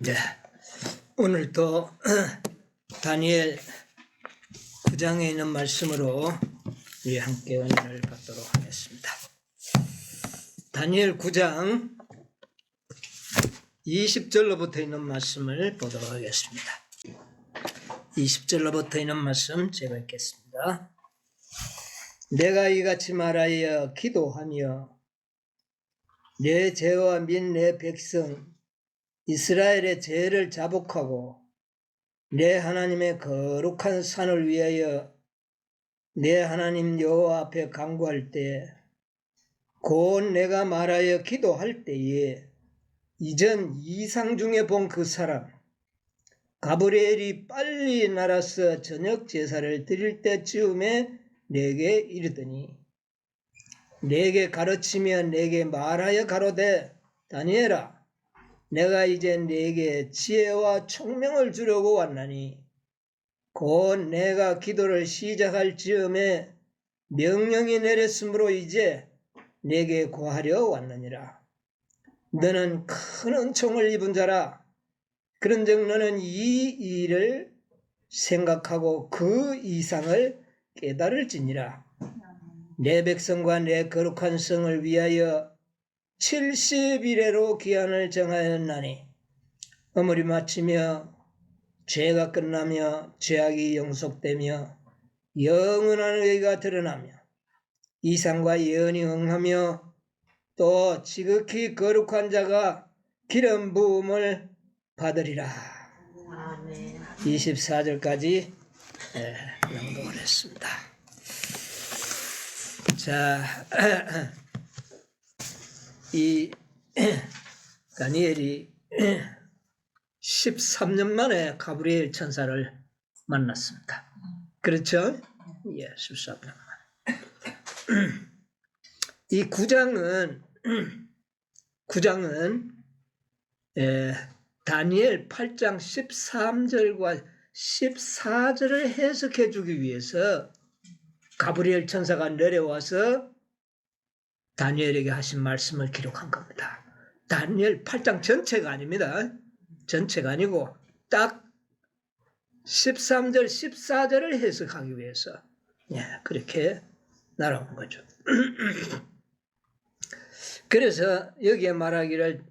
네, 오늘도 다니엘 9장에 있는 말씀으로 우리 함께 은혜를 받도록 하겠습니다. 다니엘 9장 20절로부터 있는 말씀을 보도록 하겠습니다. 20절로부터 있는 말씀 제가 읽겠습니다. 내가 이같이 말하여 기도하며 내 죄와 및 내 백성 이스라엘의 죄를 자복하고 내 하나님의 거룩한 산을 위하여 내 하나님 여호와 앞에 간구할 때 곧 내가 말하여 기도할 때에 이전 이상 중에 본 그 사람 가브리엘이 빨리 날아서 저녁 제사를 드릴 때쯤에 내게 이르더니 내게 가르치며 내게 말하여 가로되 다니엘아 내가 이제 네게 지혜와 총명을 주려고 왔나니 곧 내가 기도를 시작할 즈음에 명령이 내렸으므로 이제 네게 고하려 왔느니라. 너는 큰 은총을 입은 자라. 그런즉 너는 이 일을 생각하고 그 이상을 깨달을지니라. 내 백성과 내 거룩한 성을 위하여 70일에로 기한을 정하였나니 어물이 마치며 죄가 끝나며 죄악이 영속되며 영원한 의가 드러나며 이상과 예언이 응하며 또 지극히 거룩한 자가 기름 부음을 받으리라. 아멘. 24절까지 낭독을 했습니다. 자, 이 다니엘이 13년 만에 가브리엘 천사를 만났습니다. 그렇죠? 예, 13년 만에. 이 9장은 다니엘 8장 13절과 14절을 해석해 주기 위해서 가브리엘 천사가 내려와서 다니엘에게 하신 말씀을 기록한 겁니다. 다니엘 8장 전체가 아닙니다. 전체가 아니고 딱 13절, 14절을 해석하기 위해서 그렇게 날아온 거죠. 그래서 여기에 말하기를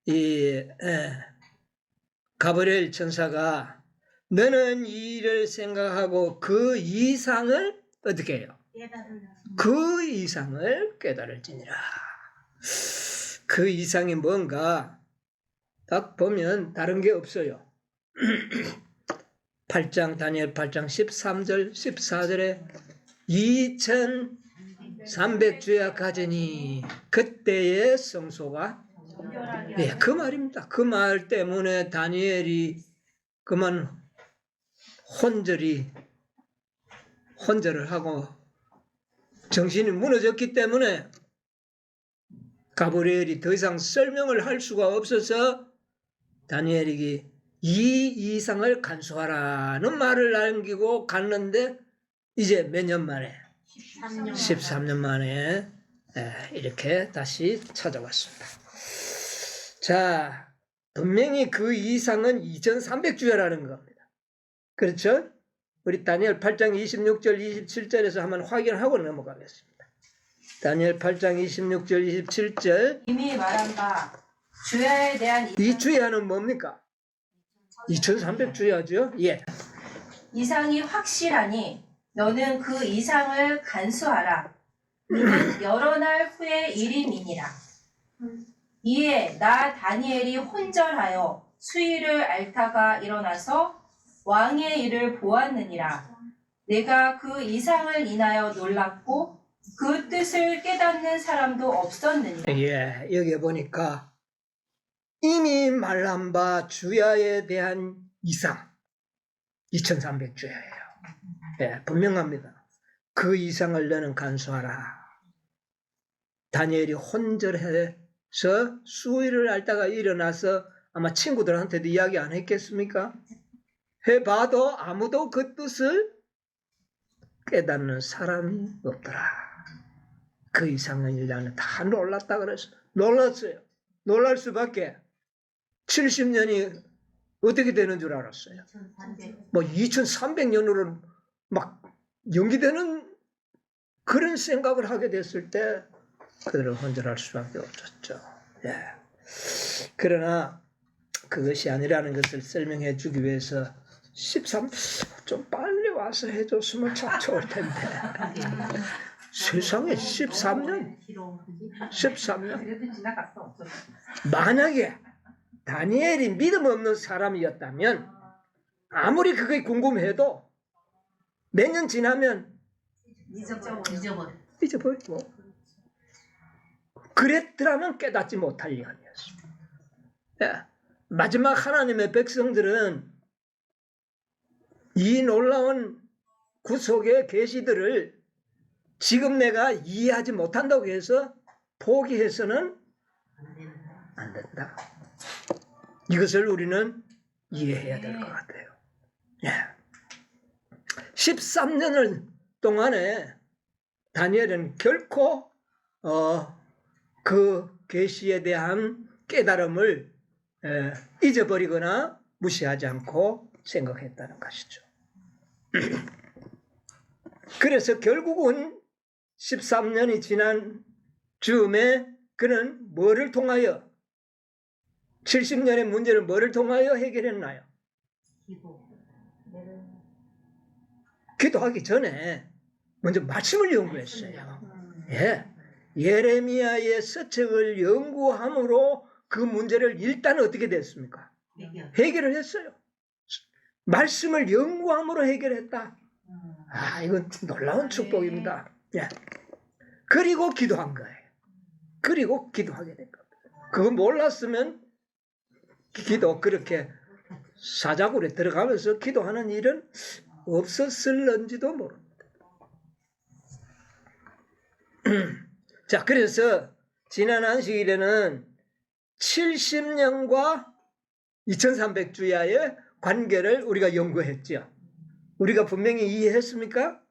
이 가브리엘 천사가 너는 이 일을 생각하고 그 이상을 어떻게 해요? 그 이상을 깨달을지니라. 그 이상이 뭔가 딱 보면 다른 게 없어요. 8장 다니엘 8장 13절 14절에 2300주야 가지니 그때의 성소가 그 말입니다. 그 말 때문에 다니엘이 그만 혼절을 하고 정신이 무너졌기 때문에 가브리엘이 더 이상 설명을 할 수가 없어서 다니엘에게 이 이상을 간수하라는 말을 남기고 갔는데 이제 몇 년 만에 13년 만에 이렇게 다시 찾아왔습니다. 자, 분명히 그 이상은 2300주야라는 겁니다. 그렇죠? 우리 다니엘 8장 26절 27절에서 한번 확인하고 넘어가겠습니다. 다니엘 8장 26절 27절 이미 말한 바 주야에 대한 이 주야는 뭡니까? 2300주야죠? 예. 이상이 확실하니 너는 그 이상을 간수하라. 이는 여러 날 후의 일임이니라. 이에 나 다니엘이 혼절하여 수위를 앓다가 일어나서 왕의 일을 보았느니라. 내가 그 이상을 인하여 놀랐고 그 뜻을 깨닫는 사람도 없었느니라. 예, 여기 보니까 이미 말한 바 주야에 대한 이상 2300주야예요. 예, 분명합니다. 그 이상을 너는 간수하라. 다니엘이 혼절해서 수위를 앓다가 일어나서 아마 친구들한테도 이야기 안 했겠습니까? 해봐도 아무도 그 뜻을 깨닫는 사람이 없더라. 그 이상은 나는 다 놀랐다 그랬어. 놀랐어요. 놀랄 수밖에. 70년이 어떻게 되는 줄 알았어요? 뭐 2300년으로 막 연기되는 그런 생각을 하게 됐을 때 그들은 혼절할 수밖에 없었죠. 예. 그러나 그것이 아니라는 것을 설명해 주기 위해서 좀 빨리 와서 해줬으면 참 좋을 텐데. 세상에 13년? 만약에 다니엘이 믿음 없는 사람이었다면 아무리 그게 궁금해도 몇 년 지나면 잊어버리고 그랬더라면 깨닫지 못할 일이었습니다. 예. 마지막 하나님의 백성들은 이 놀라운 구속의 계시들을 지금 내가 이해하지 못한다고 해서 포기해서는 안 된다. 이것을 우리는 이해해야 될 것 같아요. 예. 13년을 동안에 다니엘은 결코 그 계시에 대한 깨달음을 잊어버리거나 무시하지 않고 생각했다는 것이죠. 그래서 결국은 13년이 지난 즈음에 그는 뭐를 통하여 70년의 문제를 뭐를 통하여 해결했나요? 기도하기 전에 먼저 말씀을 연구했어요. 예. 예레미야의 서책을 연구함으로 그 문제를 일단 어떻게 됐습니까? 해결을 했어요. 말씀을 연구함으로 해결했다. 이건 놀라운 축복입니다. 예. 그리고 기도한 거예요. 그리고 기도하게 된 겁니다. 그거 몰랐으면 그렇게 사자굴에 들어가면서 기도하는 일은 없었을런지도 모릅니다. 자, 그래서 지난 안식일에는 70년과 2300주야의 관계를 우리가 연구했죠. 우리가 분명히 이해했습니까?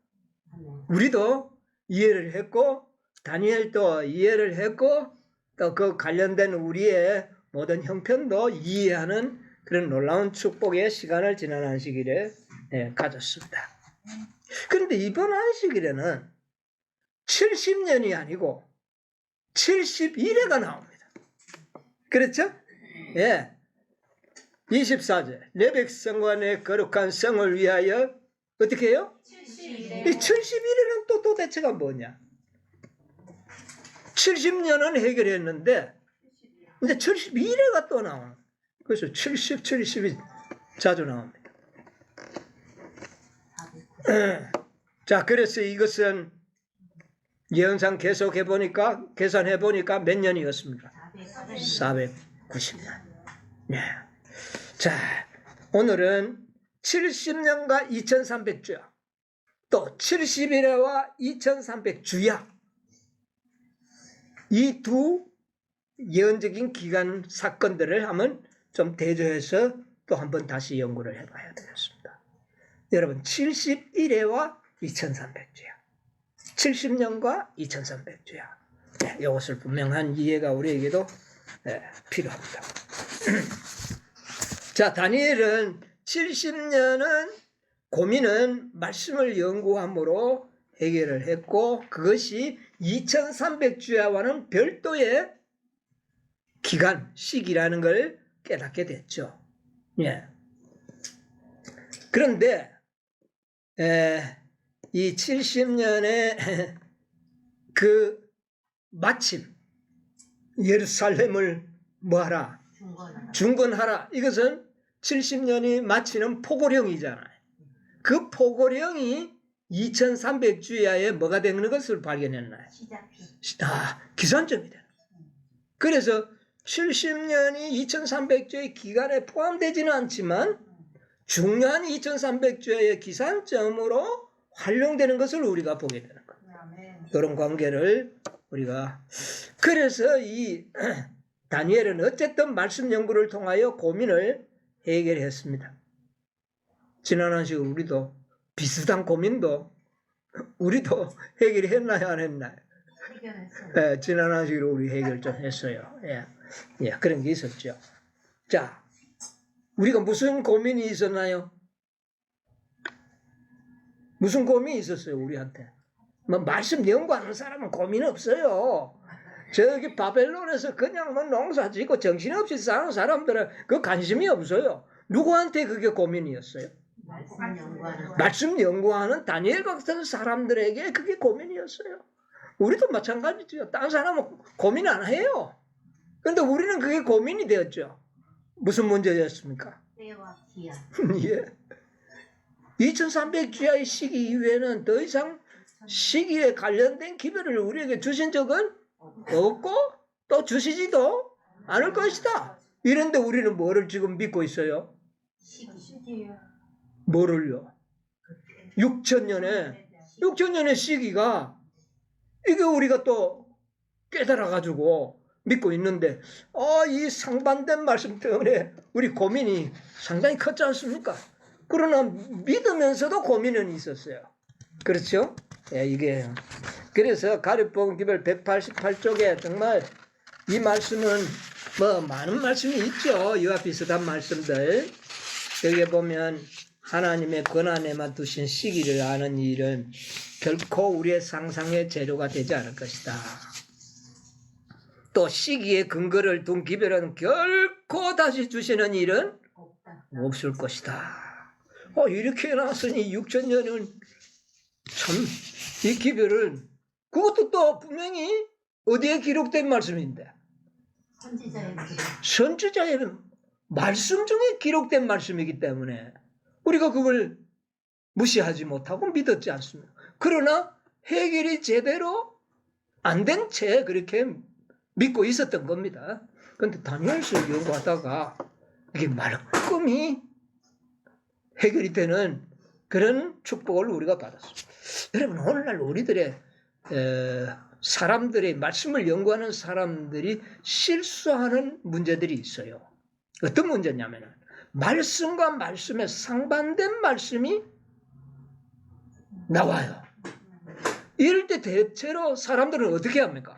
우리도 이해를 했고 다니엘도 이해를 했고 또 그 관련된 우리의 모든 형편도 이해하는 그런 놀라운 축복의 시간을 지난 안식일에 가졌습니다. 그런데 이번 안식일에는 70년이 아니고 71회가 나옵니다. 그렇죠? 예. 24절 내 백성과 내 거룩한 성을 위하여 어떻게 해요? 71회. 이 71회는 또 도대체가 뭐냐? 70년은 해결했는데 이제 71회가 또 나오는. 그래서 70, 70이 자주 나옵니다. 자, 그래서 이것은 예언상 계산해 보니까 몇 년이었습니까? 490년. 네. 자, 오늘은 70년과 2300주야, 또 71회와 2300주야, 이 두 예언적인 기간 사건들을 한번 좀 대조해서 또 한번 다시 연구를 해봐야 되겠습니다. 여러분, 71회와 2300주야, 70년과 2300주야, 이것을 분명한 이해가 우리에게도 필요합니다. 자, 다니엘은 70년은 고민은 말씀을 연구함으로 해결을 했고 그것이 2300주야와는 별도의 기간, 시기라는 걸 깨닫게 됐죠. 예. 그런데 이 70년의 그 마침 예루살렘을 뭐하라? 중건하라. 이것은 70년이 마치는 포고령이잖아요. 그 포고령이 2300주야에 뭐가 되는 것을 발견했나요? 기산점이 되는 거예요. 그래서 70년이 2300주의 기간에 포함되지는 않지만 중요한 2300주의 기산점으로 활용되는 것을 우리가 보게 되는 거예요. 이런 관계를 우리가, 그래서 이 다니엘은 어쨌든 말씀 연구를 통하여 고민을 해결했습니다. 지난 안식일 우리도 비슷한 고민도 우리도 해결했나요, 안 했나요? 해결했어요. 지난 안식일 우리 해결 좀 했어요. 그런 게 있었죠. 자, 우리가 무슨 고민이 있었나요? 무슨 고민이 있었어요, 우리한테? 뭐 말씀 연구하는 사람은 고민 없어요. 저기 바벨론에서 그냥 뭐 농사 짓고 정신없이 사는 사람들은 그 관심이 없어요. 누구한테 그게 고민이었어요? 말씀 연구하는 다니엘 같은 사람들에게 그게 고민이었어요. 우리도 마찬가지죠. 다른 사람은 고민 안 해요. 그런데 우리는 그게 고민이 되었죠. 무슨 문제였습니까? 때와 기한. 예. 2300주야의 시기 이후에는 더 이상 시기에 관련된 기별을 우리에게 주신 적은 없고 또 주시지도 않을 것이다. 이런데 우리는 뭐를 지금 믿고 있어요? 시기요. 뭐를요? 6천년의 시기가 이게 우리가 또 깨달아가지고 믿고 있는데 이 상반된 말씀 때문에 우리 고민이 상당히 컸지 않습니까? 그러나 믿으면서도 고민은 있었어요. 그렇죠? 예, 이게 그래서 가룟복음 기별 188쪽에 정말 이 말씀은 뭐 많은 말씀이 있죠. 이와 비슷한 말씀들. 여기 보면 하나님의 권한에만 두신 시기를 아는 일은 결코 우리의 상상의 재료가 되지 않을 것이다. 또 시기에 근거를 둔 기별은 결코 다시 주시는 일은 없을 것이다. 이렇게 해놨으니 6천년은 참 이 기별은 그것도 또 분명히 어디에 기록된 말씀인데 선지자의 말씀 중에 기록된 말씀이기 때문에 우리가 그걸 무시하지 못하고 믿었지 않습니까? 그러나 해결이 제대로 안 된 채 그렇게 믿고 있었던 겁니다. 그런데 다니엘서 연구하다가 이게 말끔히 해결이 되는 그런 축복을 우리가 받았습니다. 여러분 오늘날 우리들의 사람들의 말씀을 연구하는 사람들이 실수하는 문제들이 있어요. 어떤 문제냐면 말씀과 말씀의 상반된 말씀이 나와요. 이럴 때 대체로 사람들은 어떻게 합니까?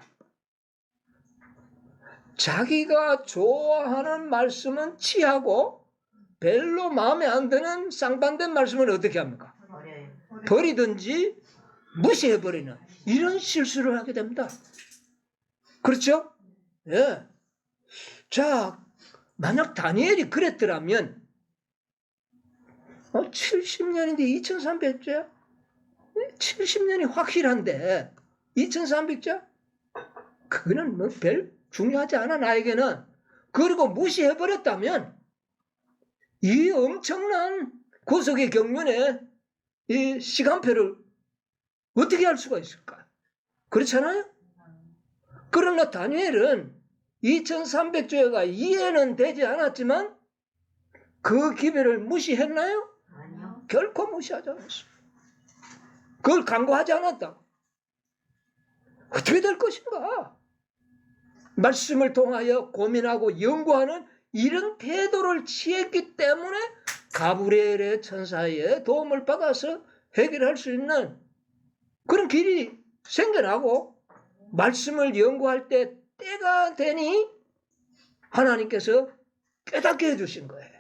자기가 좋아하는 말씀은 취하고 별로 마음에 안 드는 상반된 말씀은 어떻게 합니까? 버리든지 무시해버리는 이런 실수를 하게 됩니다. 그렇죠? 예. 자, 만약 다니엘이 그랬더라면 70년인데 2300자? 70년이 확실한데 2300자? 그거는 뭐 별 중요하지 않아 나에게는. 그리고 무시해버렸다면 이 엄청난 구속의 경륜에 이 시간표를 어떻게 할 수가 있을까? 그렇잖아요? 그러나 다니엘은 2300조가 이해는 되지 않았지만 그 기별을 무시했나요? 아니요. 결코 무시하지 않았습니다. 그걸 간과하지 않았다. 어떻게 될 것인가? 말씀을 통하여 고민하고 연구하는 이런 태도를 취했기 때문에 가브리엘의 천사의 도움을 받아서 해결할 수 있는 그런 길이 생겨나고 말씀을 연구할 때 때가 되니 하나님께서 깨닫게 해주신 거예요.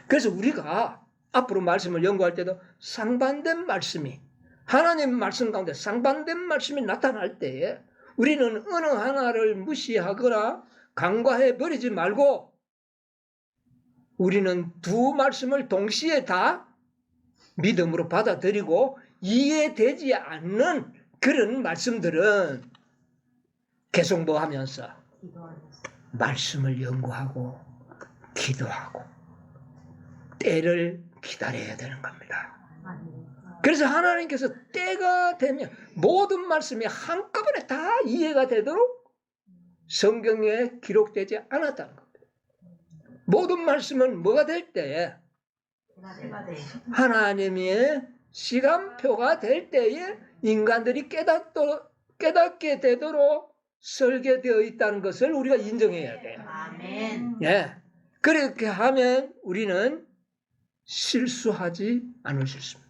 그래서 우리가 앞으로 말씀을 연구할 때도 상반된 말씀이 하나님 말씀 가운데 상반된 말씀이 나타날 때에 우리는 어느 하나를 무시하거나 간과해 버리지 말고 우리는 두 말씀을 동시에 다 믿음으로 받아들이고 이해되지 않는 그런 말씀들은 계속 뭐 하면서 말씀을 연구하고 기도하고 때를 기다려야 되는 겁니다. 그래서 하나님께서 때가 되면 모든 말씀이 한꺼번에 다 이해가 되도록 성경에 기록되지 않았다는 겁니다. 모든 말씀은 뭐가 될 때에 하나님의 시간표가 될 때에 인간들이 깨닫게 되도록 설계되어 있다는 것을 우리가 인정해야 돼요. 아멘. 예. 그렇게 하면 우리는 실수하지 않을 수 있습니다.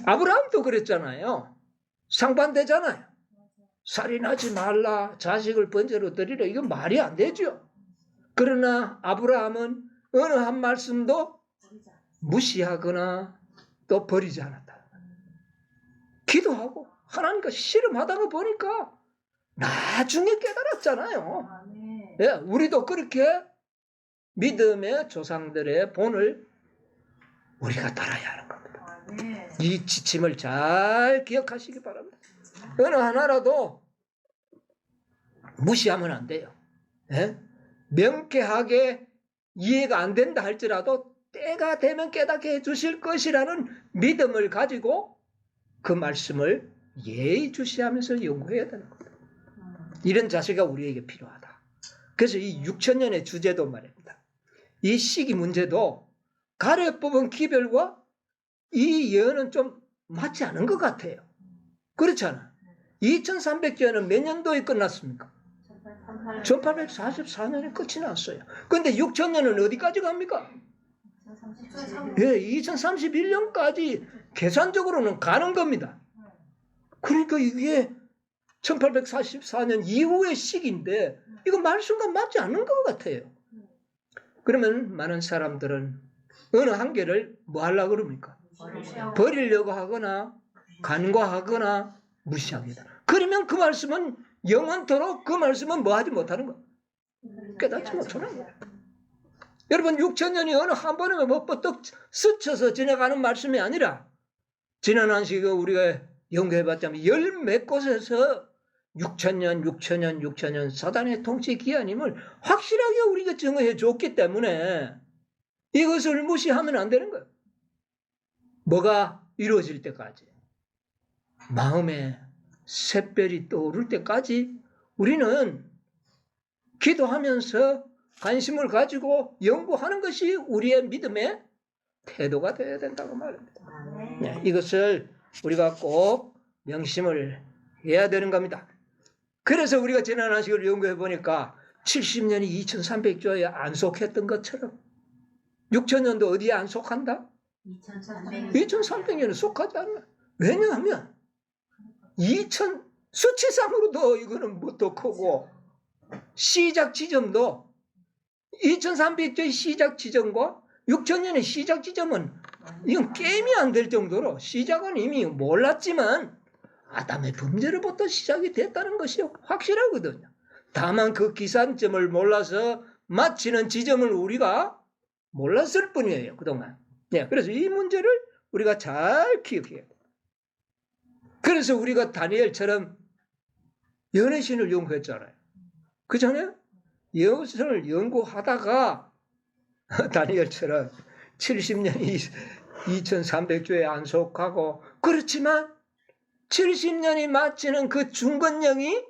아브라함도 그랬잖아요. 상반되잖아요. 살인하지 말라, 자식을 번제로 드리라. 이건 말이 안 되죠. 그러나 아브라함은 어느 한 말씀도 무시하거나 또 버리지 않았다. 기도하고 하나님과 씨름하다가 보니까 나중에 깨달았잖아요. 아멘. 예, 우리도 그렇게 믿음의 조상들의 본을 우리가 따라야 하는 겁니다. 아멘. 이 지침을 잘 기억하시기 바랍니다. 어느 하나라도 무시하면 안 돼요. 예? 명쾌하게 이해가 안 된다 할지라도 때가 되면 깨닫게 해주실 것이라는 믿음을 가지고 그 말씀을 예의주시하면서 연구해야 되는 겁니다. 이런 자세가 우리에게 필요하다. 그래서 이 6천년의 주제도 말입니다. 이 시기 문제도 가래 뽑은 기별과 이 예언은 좀 맞지 않은 것 같아요. 그렇잖아. 2300주에는 몇 년도에 끝났습니까? 1844년에 끝이 났어요. 그런데 6천년은 어디까지 갑니까? 예, 2031년까지 계산적으로는 가는 겁니다. 그러니까 이게 1844년 이후의 시기인데 이거 말씀과 맞지 않는 것 같아요. 그러면 많은 사람들은 어느 한계를 뭐 하려고 그럽니까? 버리려고 하거나 간과하거나 무시합니다. 그러면 그 말씀은 영원토록 그 말씀은 뭐 하지 못하는 거예요. 깨닫지 못하는 거예요. 여러분 6천년이 어느 한 번에 뭐 뻗떡 스쳐서 지나가는 말씀이 아니라 지난 한 시기 우리가 연구해봤자면 열 몇 곳에서 6천년 사단의 통치 기한임을 확실하게 우리가 증거해 줬기 때문에 이것을 무시하면 안 되는 거예요. 뭐가 이루어질 때까지 마음에 샛별이 떠오를 때까지 우리는 기도하면서 관심을 가지고 연구하는 것이 우리의 믿음의 태도가 되어야 된다고 말합니다. 네, 이것을 우리가 꼭 명심을 해야 되는 겁니다. 그래서 우리가 지난 한 시간을 연구해 보니까 70년이 2300조에 안속했던 것처럼 6천년도 어디에 안속한다? 2300년에 속하지 않나? 왜냐하면 2000 수치상으로도 이거는 뭣도 크고 시작 지점도 2300조의 시작 지점과 6천년의 시작 지점은 이건 게임이 안 될 정도로 시작은 이미 몰랐지만 아담의 범죄로부터 시작이 됐다는 것이 확실하거든요. 다만 그 기산점을 몰라서 마치는 지점을 우리가 몰랐을 뿐이에요. 그동안. 네, 그래서 이 문제를 우리가 잘 기억해야 돼요. 그래서 우리가 다니엘처럼 연애신을 연구했잖아요. 그잖아요? 연애신을 연구하다가 다니엘처럼 70년이 2300조에 안속하고 그렇지만 70년이 마치는 그 중건령이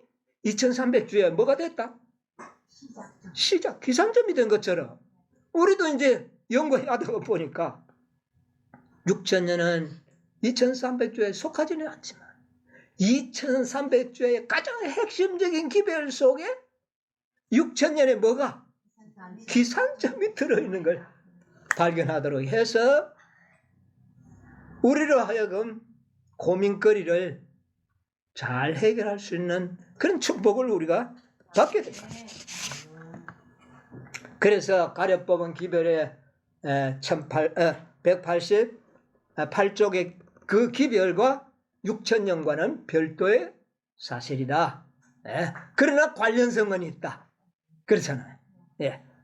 2300주에 뭐가 됐다? 시작, 기산점이 된 것처럼 우리도 이제 연구하다가 보니까 6천년은 2300주에 속하지는 않지만 2300주의 가장 핵심적인 기별 속에 6천년에 뭐가? 기산점이 들어있는 걸 발견하도록 해서 우리로 하여금 고민거리를 잘 해결할 수 있는 그런 축복을 우리가 받게 됩니다. 그래서 가려 뽑은 기별의 188쪽의 그 기별과 6천년과는 별도의 사실이다. 그러나 관련성은 있다. 그렇잖아요.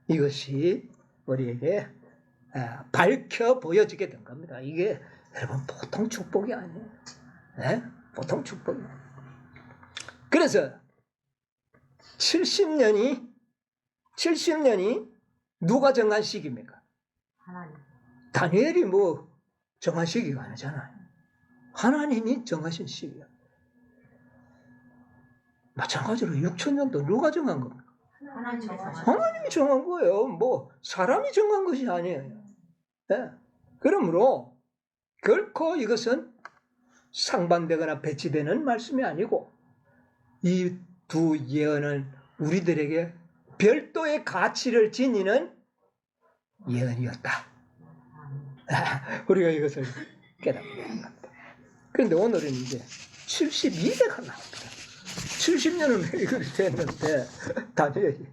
이것이 우리에게 밝혀 보여지게 된 겁니다. 이게 여러분 보통 축복이 아니에요. 보통 축복이 아니에요. 그래서 70년이 누가 정한 시기입니까? 하나님. 다니엘이 뭐 정한 시기가 아니잖아요. 하나님이 정하신 시기야. 마찬가지로 6천년도 누가 정한 겁니까? 하나님이 정한 거예요. 뭐 사람이 정한 것이 아니에요. 그러므로 결코 이것은 상반되거나 배치되는 말씀이 아니고 이 두 예언은 우리들에게 별도의 가치를 지니는 예언이었다. 우리가 이것을 깨닫게 합니다. 그런데 오늘은 이제 72대가 나옵니다. 70년은 왜 이렇게 됐는데 다니엘이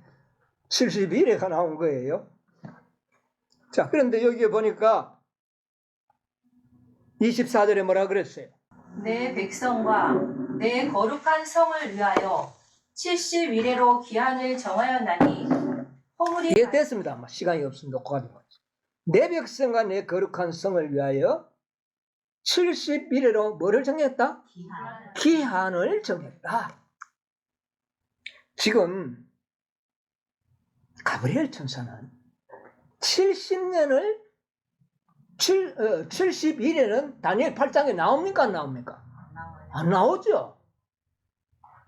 71회가 나온 거예요. 자, 그런데 여기에 보니까 24절에 뭐라 그랬어요? 내 백성과 내 거룩한 성을 위하여 70일에로 기한을 정하였나니 허물이 이해 됐습니다. 아마 시간이 없으면 녹화가 되고. 내 백성과 내 거룩한 성을 위하여 70일에로 뭐를 정했다? 기한. 기한을 정했다. 지금 가브리엘 천사는 70년을 70일에는 다니엘 8장에 나옵니까? 안 나옵니까? 나와요. 안 나오죠.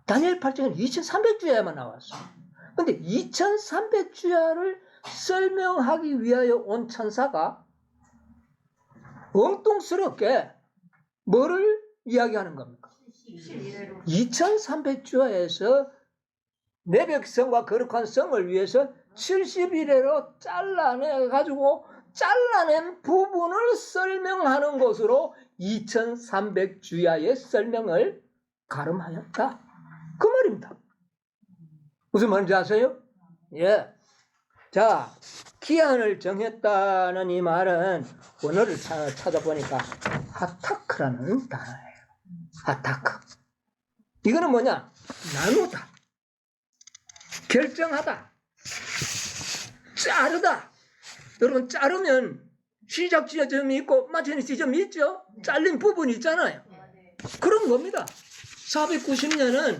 다니엘 8장은 2300주야만 나왔어. 근데 2300주야를 설명하기 위하여 온 천사가 엉뚱스럽게 뭐를 이야기하는 겁니까? 71회로 2300주야에서 내 백성과 거룩한 성을 위해서 70일에로 잘라내가지고 잘라낸 부분을 설명하는 것으로 2300주야의 설명을 가름하였다. 그 말입니다. 무슨 말인지 아세요? 예. 자, 기한을 정했다는 이 말은 원어를 찾아보니까 하타크라는 단어예요. 하타크. 이거는 뭐냐? 나누다. 결정하다. 자르다. 여러분, 자르면 시작 지점이 있고 마치는 지점이 있죠? 잘린 부분이 있잖아요. 그런 겁니다. 490년은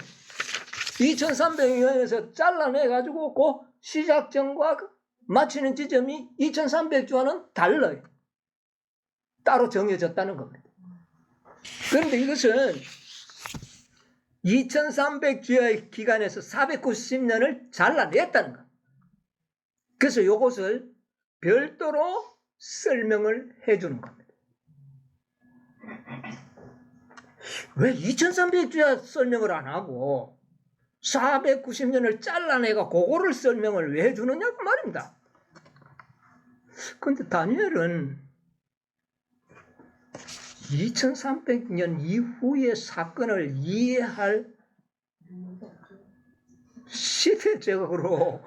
2300년에서 잘라내가지고 그 시작점과 마치는 지점이 2300주와는 달라요. 따로 정해졌다는 겁니다. 그런데 이것은 2300주의 기간에서 490년을 잘라냈다는 것. 그래서 이것을 별도로 설명을 해주는 겁니다. 왜 2300주야 설명을 안 하고 490년을 잘라내가 그거를 설명을 왜 해주느냐 그 말입니다. 그런데 다니엘은 2300년 이후의 사건을 이해할 시대적으로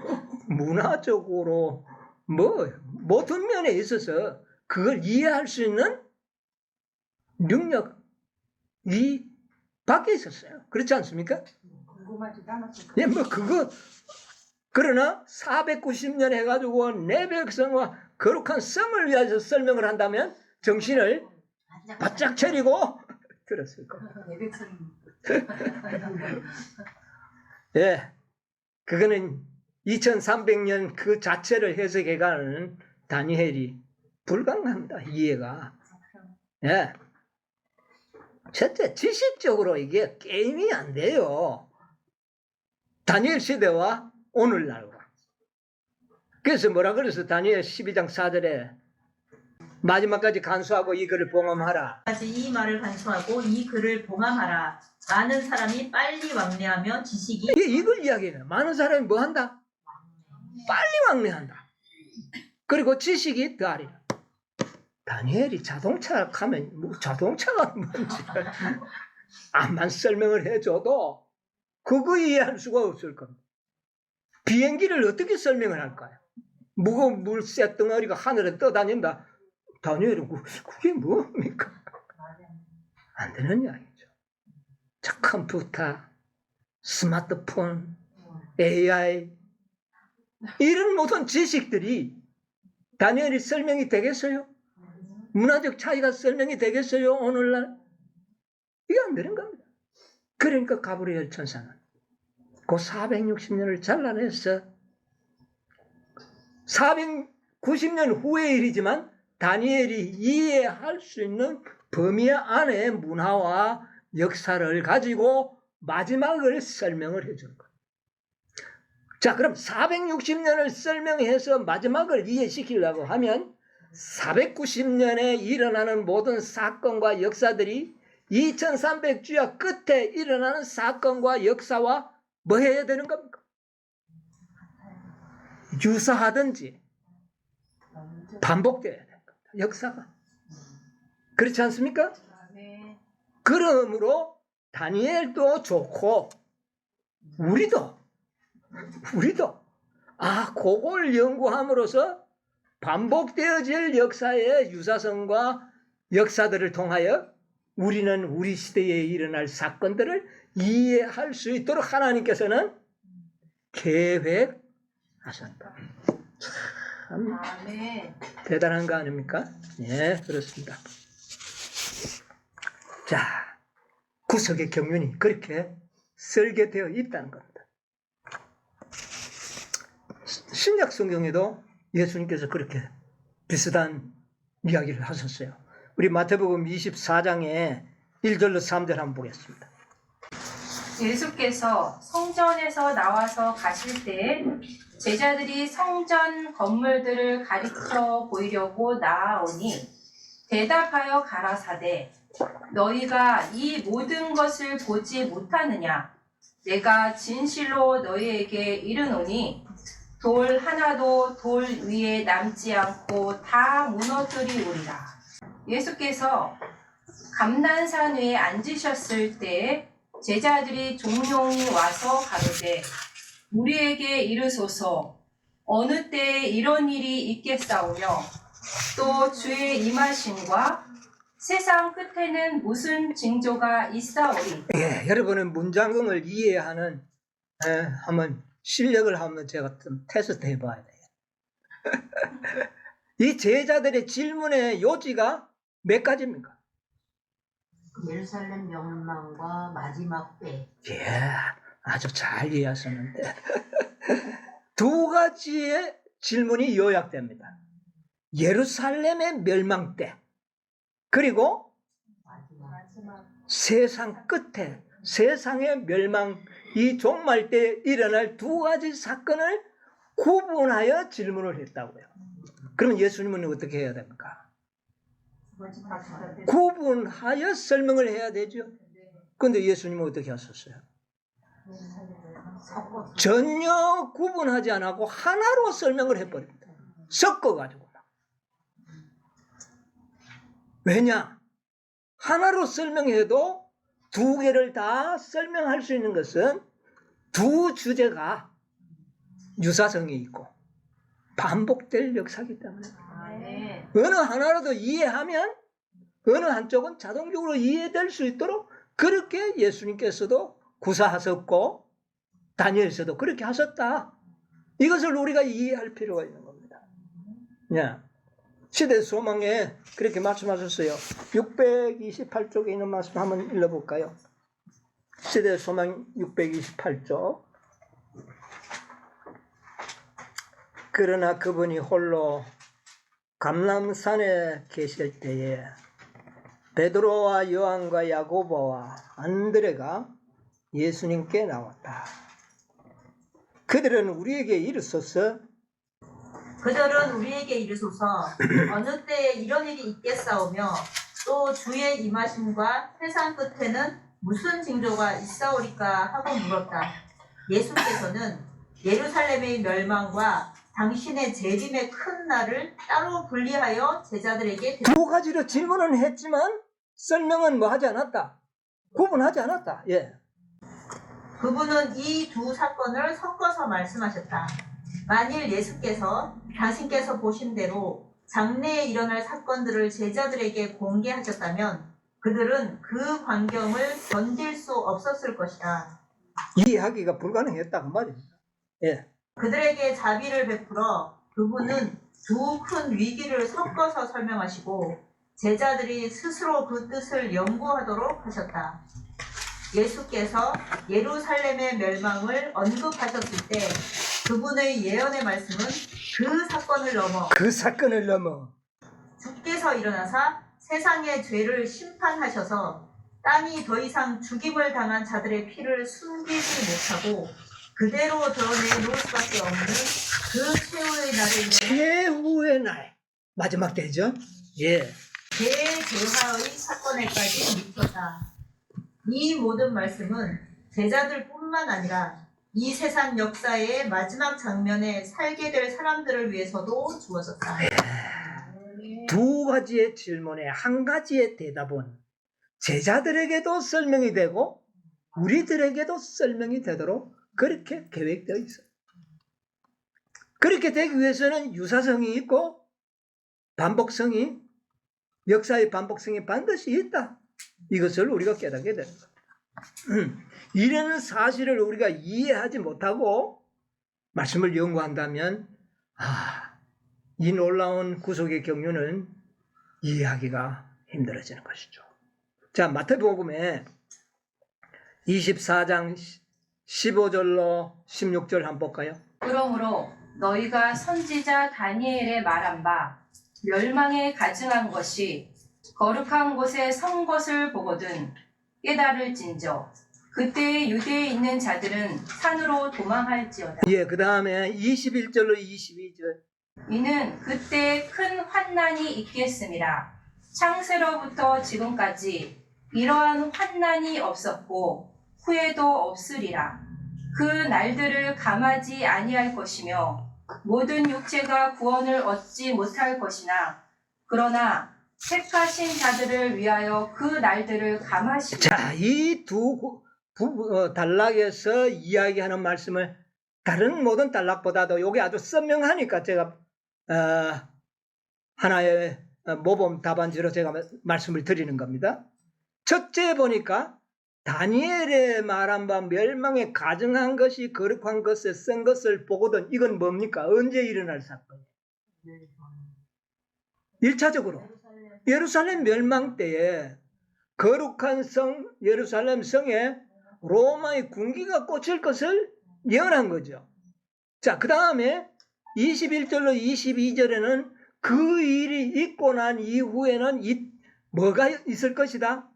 문화적으로 모든 면에 있어서 그걸 이해할 수 있는 능력이 밖에 있었어요. 그렇지 않습니까? 궁금하지도 않았어요. 예, 그러나 490년 해가지고 내 백성과 거룩한 성을 위해서 설명을 한다면 정신을 바짝 차리고 들었을 겁니다. 내 백성이 예, 그거는 2300년 그 자체를 해석해가는 다니엘이 불가능합니다. 이해가. 예. 첫째, 지식적으로 이게 게임이 안 돼요. 다니엘 시대와 오늘날과. 그래서 뭐라 그래서 다니엘 12장 4절에 마지막까지 간수하고 이 글을 봉함하라. 이 말을 간수하고 이 글을 봉함하라. 많은 사람이 빨리 왕래하며 지식이 이걸 이야기해요. 많은 사람이 뭐 한다? 빨리 왕래한다. 그리고 지식이 더하리라. 다니엘이 자동차 가면 뭐 자동차가 뭔지 암만 설명을 해줘도 그거 이해할 수가 없을 겁니다. 비행기를 어떻게 설명을 할까요? 무거운 물새 덩어리가 하늘에 떠다닌다. 다니엘은 그게 뭡니까? 안 되는 이야기죠. 자, 컴퓨터, 스마트폰, AI 이런 모든 지식들이 다니엘이 설명이 되겠어요? 문화적 차이가 설명이 되겠어요? 오늘날? 이게 안 되는 겁니다. 그러니까 가브리엘 천사는 그 460년을 잘라내서 490년 후의 일이지만 다니엘이 이해할 수 있는 범위 안의 문화와 역사를 가지고 마지막을 설명을 해주는 거예요. 자, 그럼 460년을 설명해서 마지막을 이해시키려고 하면 490년에 일어나는 모든 사건과 역사들이 2300주야 끝에 일어나는 사건과 역사와 뭐 해야 되는 겁니까? 유사하든지 반복되어야 됩니다. 역사가. 그렇지 않습니까? 네. 그러므로 다니엘도 좋고 우리도 그걸 연구함으로써 반복되어질 역사의 유사성과 역사들을 통하여 우리는 우리 시대에 일어날 사건들을 이해할 수 있도록 하나님께서는 계획하셨다. 참 아멘. 대단한 거 아닙니까? 예, 그렇습니다. 자, 구석의 경륜이 그렇게 설계되어 있다는 겁니다. 신약 성경에도 예수님께서 그렇게 비슷한 이야기를 하셨어요. 우리 마태복음 24장에 1절로 3절 한번 보겠습니다. 예수께서 성전에서 나와서 가실 때에 제자들이 성전 건물들을 가리켜 보이려고 나아오니 대답하여 가라사대 너희가 이 모든 것을 보지 못하느냐 내가 진실로 너희에게 이르노니 돌 하나도 돌 위에 남지 않고 다 무너뜨리우리라. 예수께서 감난산 위에 앉으셨을 때 제자들이 종용이 와서 가로되 우리에게 이르소서 어느 때에 이런 일이 있겠사오며 또 주의 임하심과 세상 끝에는 무슨 징조가 있사오리. 예, 여러분은 문장경을 이해하는 한번 실력을 한번 제가 좀 테스트 해봐야 돼요. 이 제자들의 질문의 요지가 몇 가지입니까? 예루살렘 멸망과 마지막 때. 예, 아주 잘 이해하셨는데 두 가지의 질문이 요약됩니다. 예루살렘의 멸망 때 그리고 마지막. 세상 끝에 세상의 멸망 이 종말 때 일어날 두 가지 사건을 구분하여 질문을 했다고요. 그러면 예수님은 어떻게 해야 됩니까? 구분하여 설명을 해야 되죠. 그런데 예수님은 어떻게 하셨어요? 전혀 구분하지 않고 하나로 설명을 해버립니다. 섞어가지고. 왜냐? 하나로 설명해도 두 개를 다 설명할 수 있는 것은 두 주제가 유사성이 있고 반복될 역사이기 때문에 아멘. 어느 하나라도 이해하면 어느 한쪽은 자동적으로 이해될 수 있도록 그렇게 예수님께서도 구사하셨고 다니엘서도 그렇게 하셨다. 이것을 우리가 이해할 필요가 있는 겁니다. 야, 시대 소망에 그렇게 말씀하셨어요. 628쪽에 있는 말씀 한번 읽어볼까요? 시대 소망 628쪽. 그러나 그분이 홀로 감람산에 계실 때에 베드로와 요한과 야고보와 안드레가 예수님께 나왔다. 그들은 우리에게 이르소서 어느 때에 이런 일이 있겠사오며 또 주의 임하심과 세상 끝에는 무슨 징조가 있사오리까 하고 물었다. 예수께서는 예루살렘의 멸망과 당신의 재림의 큰 날을 따로 분리하여 제자들에게 두 가지로 질문은 했지만 설명은 뭐 하지 않았다. 구분하지 않았다. 예. 그분은 이 두 사건을 섞어서 말씀하셨다. 만일 예수께서 당신께서 보신 대로 장래에 일어날 사건들을 제자들에게 공개하셨다면 그들은 그 광경을 견딜 수 없었을 것이다. 이해하기가 불가능했다 그 말이죠. 예. 그들에게 자비를 베풀어 그분은 두 큰 위기를 섞어서 설명하시고 제자들이 스스로 그 뜻을 연구하도록 하셨다. 예수께서 예루살렘의 멸망을 언급하셨을 때 그분의 예언의 말씀은 그 사건을 넘어 주께서 일어나사 세상의 죄를 심판하셔서 땅이 더 이상 죽임을 당한 자들의 피를 숨기지 못하고 그대로 드러내 놓을 수밖에 없는 그 최후의 날을 최후의 날 마지막 때죠. 예. 대제사의 사건에까지 미쳤다. 이 모든 말씀은 제자들뿐만 아니라 이 세상 역사의 마지막 장면에 살게 될 사람들을 위해서도 주어졌다. 두 가지의 질문에 한 가지의 대답은 제자들에게도 설명이 되고 우리들에게도 설명이 되도록 그렇게 계획되어 있어요. 그렇게 되기 위해서는 유사성이 있고 반복성이, 역사의 반복성이 반드시 있다. 이것을 우리가 깨닫게 되는 겁니다. 이런 사실을 우리가 이해하지 못하고 말씀을 연구한다면 이 놀라운 구속의 경륜은 이해하기가 힘들어지는 것이죠. 자, 마태복음에 24장 15절로 16절 한번 볼까요? 그러므로 너희가 선지자 다니엘의 말한 바 멸망에 가증한 것이 거룩한 곳에 선 것을 보거든 깨달을진저 그때 유대에 있는 자들은 산으로 도망할지어다. 예, 그 다음에 21절로 22절. 이는 그때 큰 환난이 있겠음이라. 창세로부터 지금까지 이러한 환난이 없었고 후에도 없으리라. 그 날들을 감하지 아니할 것이며 모든 육체가 구원을 얻지 못할 것이나 그러나 택하신 자들을 위하여 그 날들을 감하시리라. 자, 이 두 단락에서 이야기하는 말씀을 다른 모든 단락보다도 이게 아주 선명하니까 제가 하나의 모범 답안지로 제가 말씀을 드리는 겁니다. 첫째 보니까 다니엘의 말한 바 멸망에 가증한 것이 거룩한 것에 쓴 것을 보거든. 이건 뭡니까? 언제 일어날 사건이에요? 1차적으로 예루살렘 멸망 때에 거룩한 성 예루살렘 성에 로마의 군기가 꽂힐 것을 예언한 거죠. 자, 그 다음에 21절로 22절에는 그 일이 있고 난 이후에는 뭐가 있을 것이다?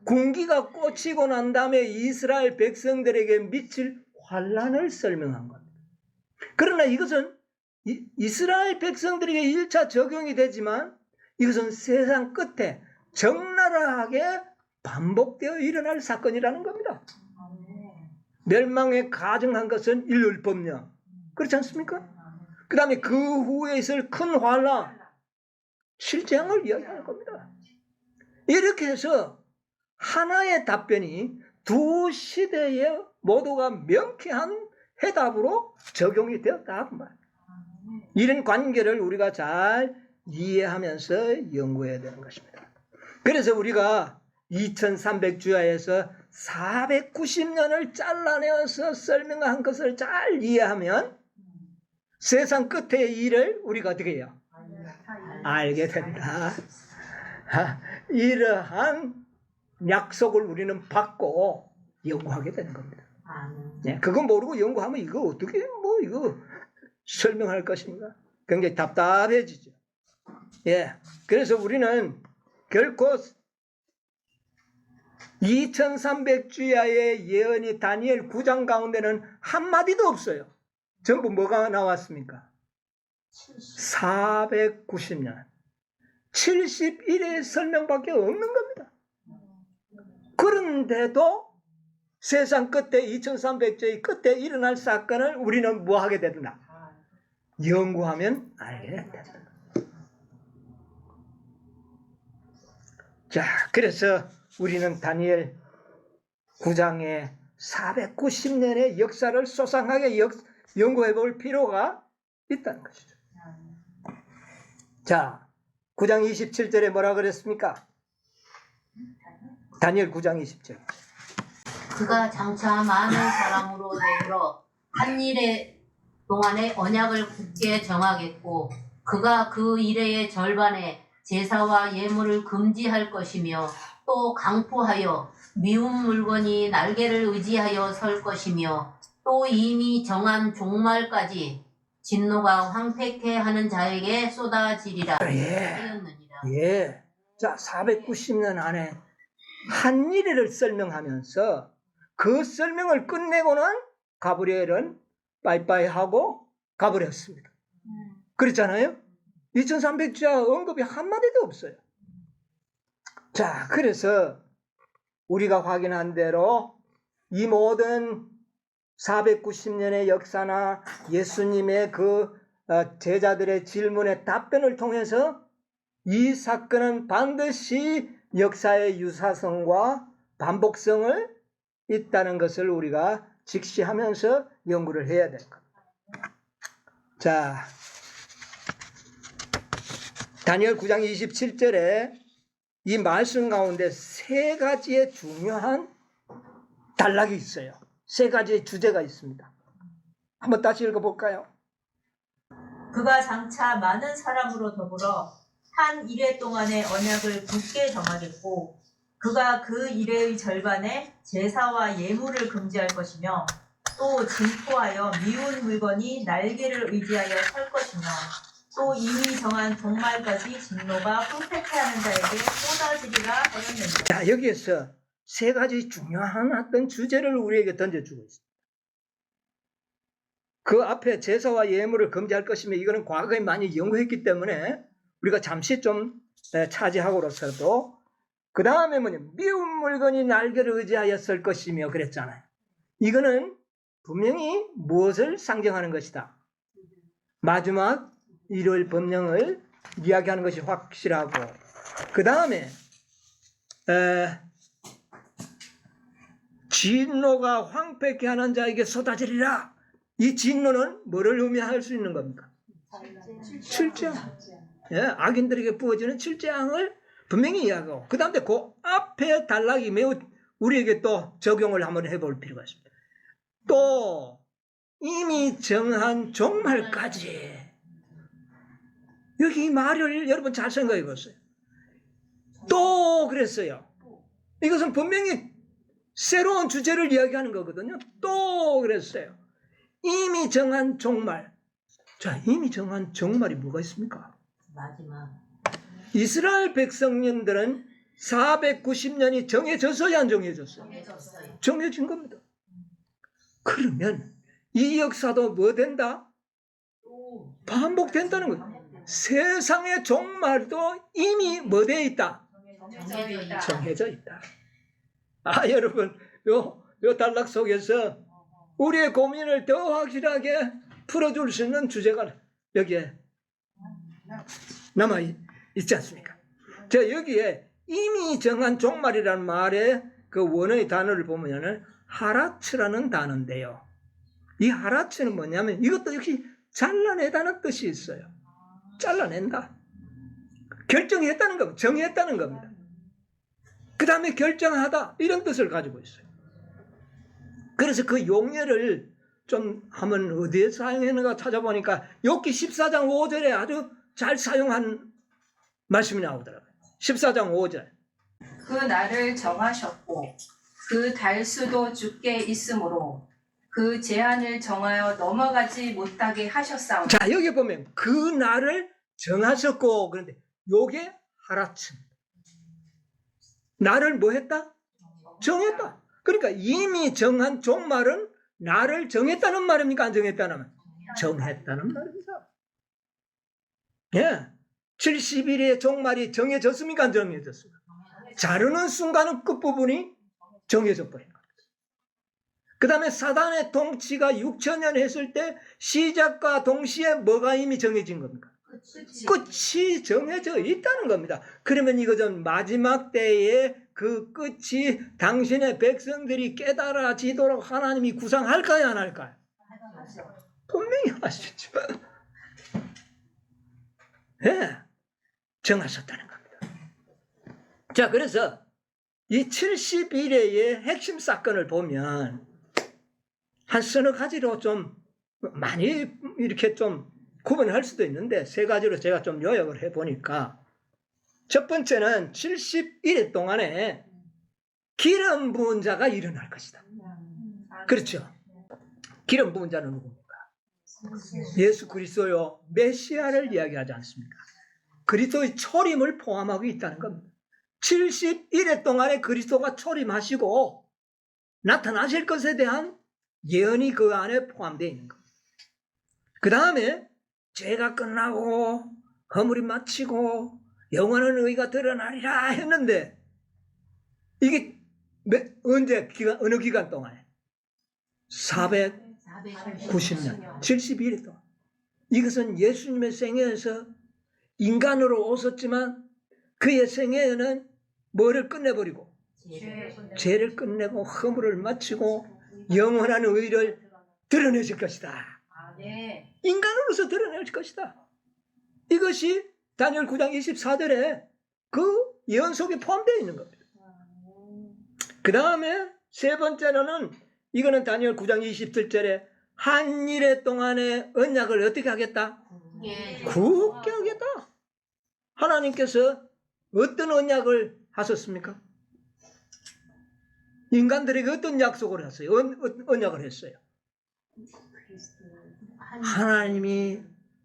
군기가 꽂히고 난 다음에 이스라엘 백성들에게 미칠 환란을 설명한 겁니다. 그러나 이것은 이스라엘 백성들에게 1차 적용이 되지만 이것은 세상 끝에 적나라하게 반복되어 일어날 사건이라는 겁니다. 멸망에 가증한 것은 일률법령. 그렇지 않습니까? 그 다음에 그 후에 있을 큰 환란, 실제형을 이야기하는 겁니다. 이렇게 해서 하나의 답변이 두 시대에 모두가 명쾌한 해답으로 적용이 되었다. 이런 관계를 우리가 잘 이해하면서 연구해야 되는 것입니다. 그래서 우리가 2300주야에서 490년을 잘라내어서 설명한 것을 잘 이해하면 세상 끝의 일을 우리가 어떻게 해요? 알게 된다. 이러한 약속을 우리는 받고 연구하게 되는 겁니다. 네, 그거 모르고 연구하면 이거 어떻게 이거 설명할 것인가? 굉장히 답답해지죠. 예, 그래서 우리는 결코 2300주야의 예언이 다니엘 9장 가운데는 한마디도 없어요. 전부 뭐가 나왔습니까? 490년 71의 설명밖에 없는 겁니다. 그런데도 세상 끝에 2300주의 끝에 일어날 사건을 우리는 뭐 하게 된다? 연구하면 알게 된다. 자, 그래서 우리는 다니엘 9장의 490년의 역사를 소상하게 연구해 볼 필요가 있다는 것이죠. 자, 9장 27절에 뭐라 그랬습니까? 다니엘 9장 20절. 그가 장차 많은 사람으로 되어 한 일의 동안에 언약을 굳게 정하겠고 그가 그 일의 절반에 제사와 예물을 금지할 것이며 또 강포하여 미운 물건이 날개를 의지하여 설 것이며 또 이미 정한 종말까지 진노가 황폐케 하는 자에게 쏟아지리라. 예. 자, 490년 안에 한 일을 설명하면서 그 설명을 끝내고는 가브리엘은 빠이빠이 하고 가버렸습니다. 그렇잖아요? 2300주야 언급이 한마디도 없어요. 자, 그래서 우리가 확인한 대로 이 모든 490년의 역사나 예수님의 그 제자들의 질문의 답변을 통해서 이 사건은 반드시 역사의 유사성과 반복성을 있다는 것을 우리가 직시하면서 연구를 해야 될 겁니다. 자, 다니엘 9장 27절에 이 말씀 가운데 세 가지의 중요한 단락이 있어요. 세 가지의 주제가 있습니다. 한번 다시 읽어볼까요? 그가 장차 많은 사람으로 더불어 한 이래 동안의 언약을 굳게 정하겠고 그가 그 이래의 절반에 제사와 예물을 금지할 것이며 또 진토하여 미운 물건이 날개를 의지하여 설 것이며 또 이미 정한 종말까지 진노가 후퇴케하는 자에게 쏟아지리라 하였느니라. 자, 여기에서 세 가지 중요한 어떤 주제를 우리에게 던져주고 있습니다. 그 앞에 제사와 예물을 금지할 것이며 이거는 과거에 많이 연구했기 때문에 우리가 잠시 좀 차지하고로서도 그 다음에 뭐냐, 미운 물건이 날개를 의지하여 설 것이며 그랬잖아요. 이거는 분명히 무엇을 상징하는 것이다. 마지막 일요일 법령을 이야기하는 것이 확실하고 그 다음에 진노가 황폐케 하는 자에게 쏟아지리라. 이 진노는 뭐를 의미할 수 있는 겁니까? 칠재앙. 예, 악인들에게 부어지는 칠재앙을 분명히 이야기하고 그 다음에 그 앞에 단락이 매우 우리에게 또 적용을 한번 해볼 필요가 있습니다. 또 이미 정한 종말까지. 여기 이 말을 여러분 잘 생각해 보세요. 또 그랬어요. 이것은 분명히 새로운 주제를 이야기하는 거거든요. 또 그랬어요. 이미 정한 종말. 자, 이미 정한 종말이 뭐가 있습니까? 마지막. 이스라엘 백성님들은 490년이 정해졌어야 안 정해졌어요? 정해졌어요. 정해진 겁니다. 그러면 이 역사도 뭐 된다? 반복된다는 거예요. 세상의 종말도 이미 뭐 되어 있다? 정해져 있다. 정해져 있다. 아, 여러분, 요 단락 속에서 우리의 고민을 더 확실하게 풀어줄 수 있는 주제가 여기에 남아 있지 않습니까? 자, 여기에 이미 정한 종말이라는 말의 그 원어의 단어를 보면은 하라츠라는 단어인데요. 이 하라츠는 뭐냐면 이것도 역시 잘라내다는 뜻이 있어요. 잘라낸다. 결정했다는 겁니다. 정했다는 겁니다. 그 다음에 결정하다 이런 뜻을 가지고 있어요. 그래서 그 용례를 좀 한번 어디에 사용했는가 찾아보니까 욥기 14장 5절에 아주 잘 사용한 말씀이 나오더라고요. 14장 5절. 그 날을 정하셨고 그 달수도 주께 있으므로 그 제한을 정하여 넘어가지 못하게 하셨사오니. 자, 여기 보면 그 날을 정하셨고 그런데 요게 하라츠입니다. 날을 뭐 했다? 정했다. 그러니까 이미 정한 종말은 나를 정했다는 말입니까? 안 정했다는 말? 정했다는 말입니다. 예. 70일의 종말이 정해졌습니까? 안 정해졌습니까? 자르는 순간은 끝부분이 정해져 버린 겁니다. 그 다음에 사단의 통치가 6천년 했을 때 시작과 동시에 뭐가 이미 정해진 겁니까? 끝이 정해져 있다는 겁니다. 그러면 이것은 마지막 때에 그 끝이 당신의 백성들이 깨달아지도록 하나님이 구상할까요? 안 할까요? 분명히 하시죠. 네, 정하셨다는 겁니다. 자, 그래서 이 70일의 핵심 사건을 보면 한 서너 가지로 좀 많이 이렇게 좀 구분할 수도 있는데 세 가지로 제가 좀 요약을 해보니까 첫 번째는 71일 동안에 기름 부은 자가 일어날 것이다. 그렇죠. 기름 부은 자는 누굽니까? 예수 그리스도요 메시아를 이야기하지 않습니까? 그리스도의 초림을 포함하고 있다는 겁니다. 71일 동안에 그리스도가 초림하시고 나타나실 것에 대한 예언이 그 안에 포함되어 있는 겁니다. 그 다음에 죄가 끝나고 허물이 마치고 영원한 의가 드러나리라 했는데 이게 언제 어느 기간 동안에? 490년 71일 동안. 이것은 예수님의 생애에서 인간으로 오셨지만 그의 생애에는 뭐를 끝내버리고 죄를 끝내고 허물을 마치고 영원한 의를 드러내실 것이다. 인간으로서 드러낼 것이다. 이것이 다니엘 9장 24절에 그 예언 속에 포함되어 있는 겁니다. 그 다음에 세 번째로는 이거는 다니엘 9장 27절에 한 일해 동안의 언약을 어떻게 하겠다? 굳게 하겠다. 하나님께서 어떤 언약을 하셨습니까? 인간들에게 어떤 약속을 했어요? 언약을 했어요. 하나님이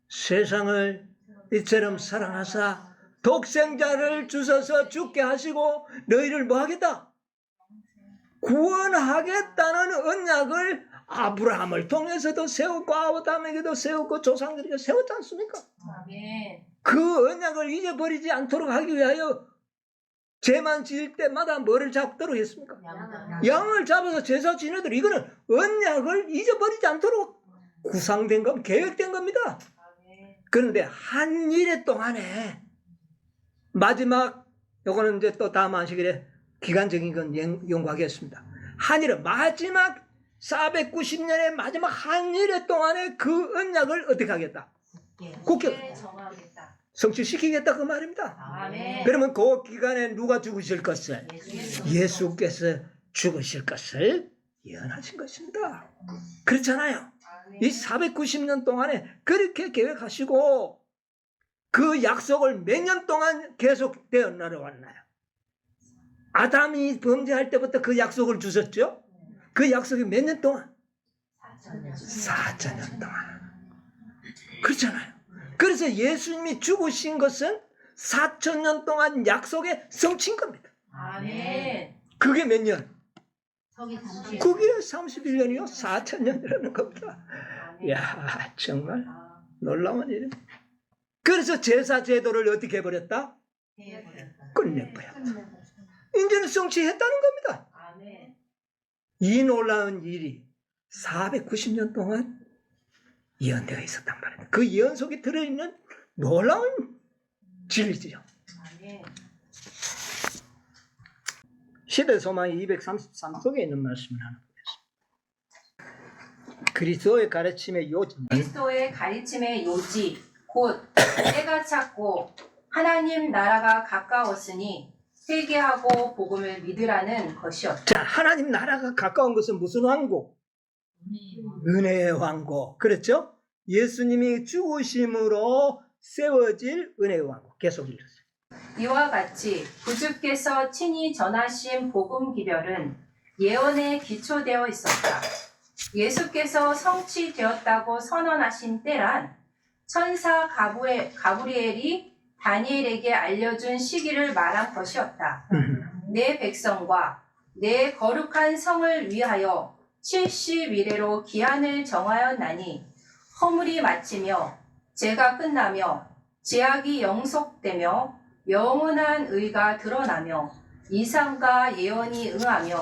세상을 이처럼 사랑하사 독생자를 주셔서 죽게 하시고 너희를 뭐 하겠다? 구원하겠다는 언약을 아브라함을 통해서도 세웠고 아브라함에게도 세웠고 조상들에게 세웠지 않습니까? 아멘. 그 언약을 잊어버리지 않도록 하기 위하여 죄만 지을 때마다 뭐를 잡도록 했습니까? 양을 잡아서 제사 지내도록. 이거는 언약을 잊어버리지 않도록 구상된 겁니다. 계획된 겁니다. 그런데 한 일해 동안에 마지막, 요거는 이제 또 다음 안식일에 기간적인 건 연구하겠습니다. 한 일은 마지막 490년의 마지막 한 일해 동안에 그 언약을 어떻게 하겠다? 굳게 정하겠다. 성취시키겠다 그 말입니다. 아멘. 그러면 그 기간에 누가 죽으실 것을? 예수께서 죽으실 것을 예언하신 것입니다. 그렇잖아요. 이 490년 동안에 그렇게 계획하시고 그 약속을 몇 년 동안 계속되어 내려왔나요? 아담이 범죄할 때부터 그 약속을 주셨죠? 그 약속이 몇 년 동안? 4,000년 동안. 그렇잖아요. 그래서 예수님이 죽으신 것은 4,000년 동안 약속에 성취인 겁니다. 아멘. 그게 몇 년? 서기 그게 31년이요? 4,000년이라는 겁니다. 이야, 정말 놀라운 일입니다. 그래서 제사 제도를 어떻게 해버렸다? 끝내버렸다. 이제는 성취했다는 겁니다. 아멘. 이 놀라운 일이 490년 동안 예언되어 있었단 말입니다. 그 예언 속에 들어있는 놀라운 진리죠. 아멘. 시대소망이 233쪽에 있는 말씀을 하나 보겠습니다. 그리스도의 가르침의 요지. 그리스도의 가르침의 요지 곧 때가 찼고 하나님 나라가 가까웠으니 회개하고 복음을 믿으라는 것이었다. 자, 하나님 나라가 가까운 것은 무슨 왕국? 은혜의 왕국. 그렇죠? 예수님이 죽으심으로 세워질 은혜의 왕국. 계속 읽으세요. 이와 같이 구주께서 친히 전하신 복음 기별은 예언에 기초되어 있었다. 예수께서 성취되었다고 선언하신 때란 천사 가브리엘이 다니엘에게 알려준 시기를 말한 것이었다. 내 백성과 내 거룩한 성을 위하여 70일에로 기한을 정하였나니 허물이 마치며 죄가 끝나며 제약이 영속되며 영원한 의가 드러나며 이상과 예언이 응하며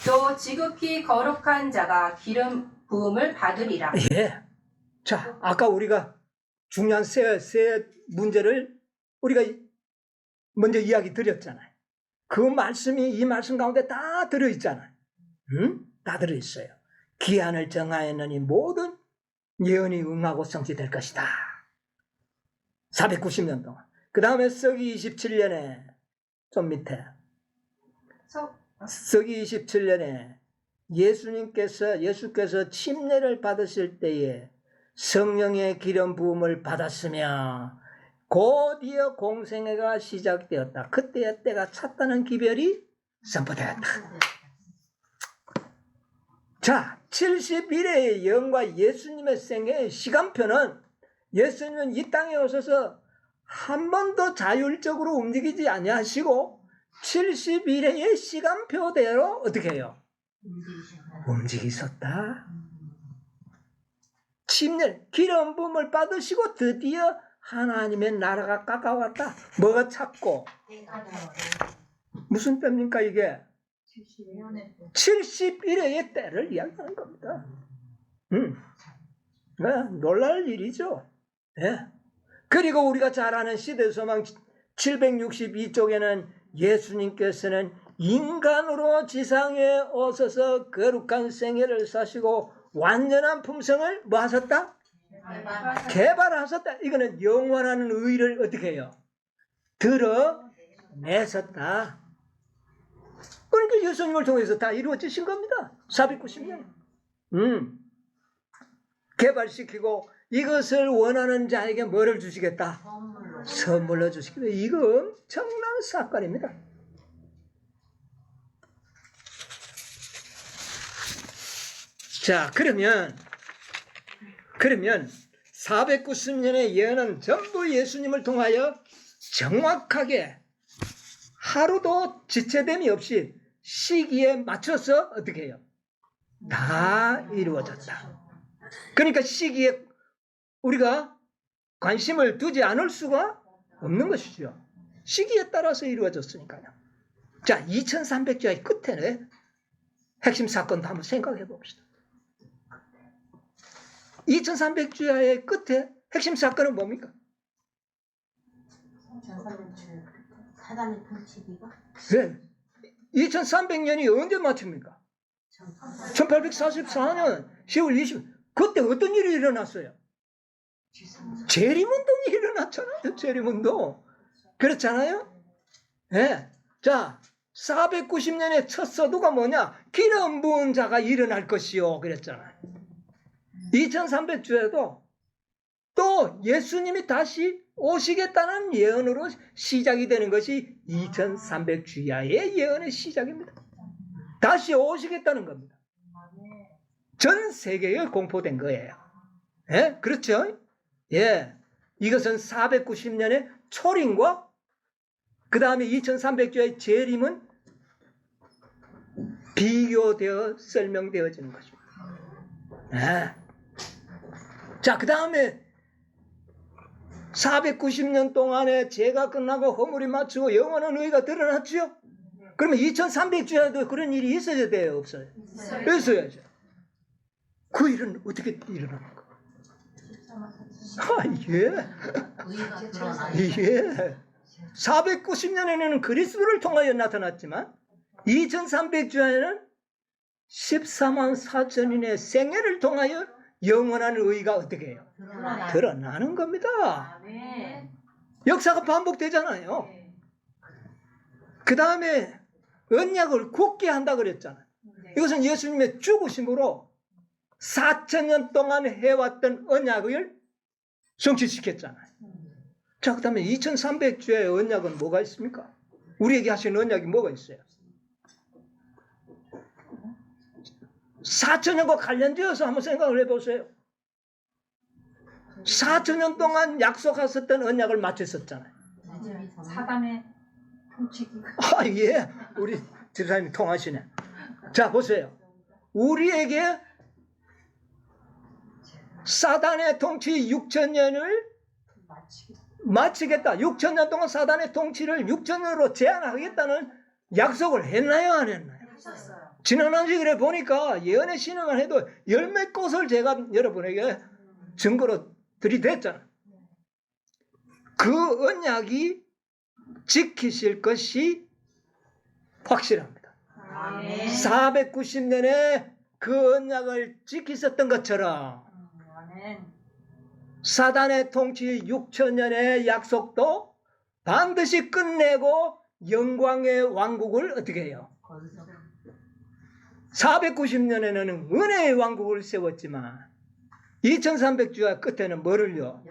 또 지극히 거룩한 자가 기름 부음을 받으리라. 예. 자, 아까 우리가 중요한 세 문제를 우리가 먼저 이야기 드렸잖아요. 그 말씀이 이 말씀 가운데 다 들어있잖아요. 다 들어있어요. 기한을 정하였느니 모든 예언이 응하고 성취될 것이다. 490년 동안. 그 다음에 서기 27년에 좀 밑에 서기 27년에 예수께서 침례를 받으실 때에 성령의 기름 부음을 받았으며 곧이어 공생애가 시작되었다. 그때의 때가 찼다는 기별이 선포되었다. 자, 70일의 예언과 예수님의 생애의 시간표는 예수님은 이 땅에 오셔서 한 번도 자율적으로 움직이지 아니하시고 70일의 시간표대로 어떻게 해요? 움직이셨다. 침례, 기름 부음을 받으시고 드디어 하나님의 나라가 가까웠다. 뭐가 찼고? 무슨 때입니까 이게? 70일의 때를 이야기하는 겁니다. 놀랄 일이죠. 네. 그리고 우리가 잘 아는 시대소망 762쪽에는 예수님께서는 인간으로 지상에 오셔서 거룩한 생애를 사시고 완전한 품성을 뭐 하셨다? 개발하셨다. 이거는 영원한 의를 어떻게 해요? 드러내셨다. 그러니까 예수님을 통해서 다 이루어지신 겁니다. 490년. 개발시키고 이것을 원하는 자에게 뭐를 주시겠다? 선물로 주시겠다. 이거 엄청난 사건입니다. 자, 그러면 490년의 예언은 전부 예수님을 통하여 정확하게 하루도 지체됨이 없이 시기에 맞춰서 어떻게 해요? 다 이루어졌다. 그러니까 시기에 우리가 관심을 두지 않을 수가 없는 것이죠. 시기에 따라서 이루어졌으니까요. 자, 2300주의 끝에는 핵심 사건도 한번 생각해 봅시다. 2300주의 끝에 핵심 사건은 뭡니까? 사단의 통치기가 네. 2300년이 언제 맞춥니까? 1844년 10월 20일. 그때 어떤 일이 일어났어요? 재림운동이 일어났잖아요. 재림운동. 그렇잖아요? 네. 자, 490년의 첫 서두가 뭐냐? 기름 부은 자가 일어날 것이요. 그랬잖아요. 2300주에도 또 예수님이 다시 오시겠다는 예언으로 시작이 되는 것이 2300주야의 예언의 시작입니다. 다시 오시겠다는 겁니다. 전 세계에 공포된 거예요. 예? 그렇죠? 예. 이것은 490년의 초림과 그 다음에 2300주의 재림은 비교되어 설명되어지는 것입니다. 예. 자, 그 다음에 490년 동안에 죄가 끝나고 허물이 맞추고 영원한 의가 드러났죠? 그러면 2300주에도 그런 일이 있어야 돼요? 없어요? 있어야죠. 그 일은 어떻게 일어납니까? 예. 의가 드러나. 예. 490년에는 그리스도를 통하여 나타났지만 2300주에는 14만 4천인의 생애를 통하여 영원한 의가 어떻게 해요? 드러나는 겁니다. 역사가 반복되잖아요. 그 다음에 언약을 굳게 한다 그랬잖아요. 이것은 예수님의 죽으심으로 4,000년 동안 해왔던 언약을 성취시켰잖아요. 자, 그 다음에 2300주의 언약은 뭐가 있습니까? 우리에게 하신 언약이 뭐가 있어요? 4,000년과 관련되어서 한번 생각을 해보세요. 4,000년 동안 약속하셨던 언약을 마쳤었잖아요. 사단의 통치기. 아, 예. 우리 집사님이 통하시네. 자, 보세요. 우리에게 사단의 통치 6,000년을 마치겠다. 6,000년 동안 사단의 통치를 6,000년으로 제한하겠다는 약속을 했나요? 안 했나요? 지난 한주일에 보니까 예언의 신앙을 해도 열몇 곳을 제가 여러분에게 증거로 들이댔잖아요. 그 언약이 지키실 것이 확실합니다. 490년에 그 언약을 지키셨던 것처럼 사단의 통치 6,000년의 약속도 반드시 끝내고 영광의 왕국을 어떻게 해요? 490년에는 은혜의 왕국을 세웠지만 2300주와 끝에는 뭐를요?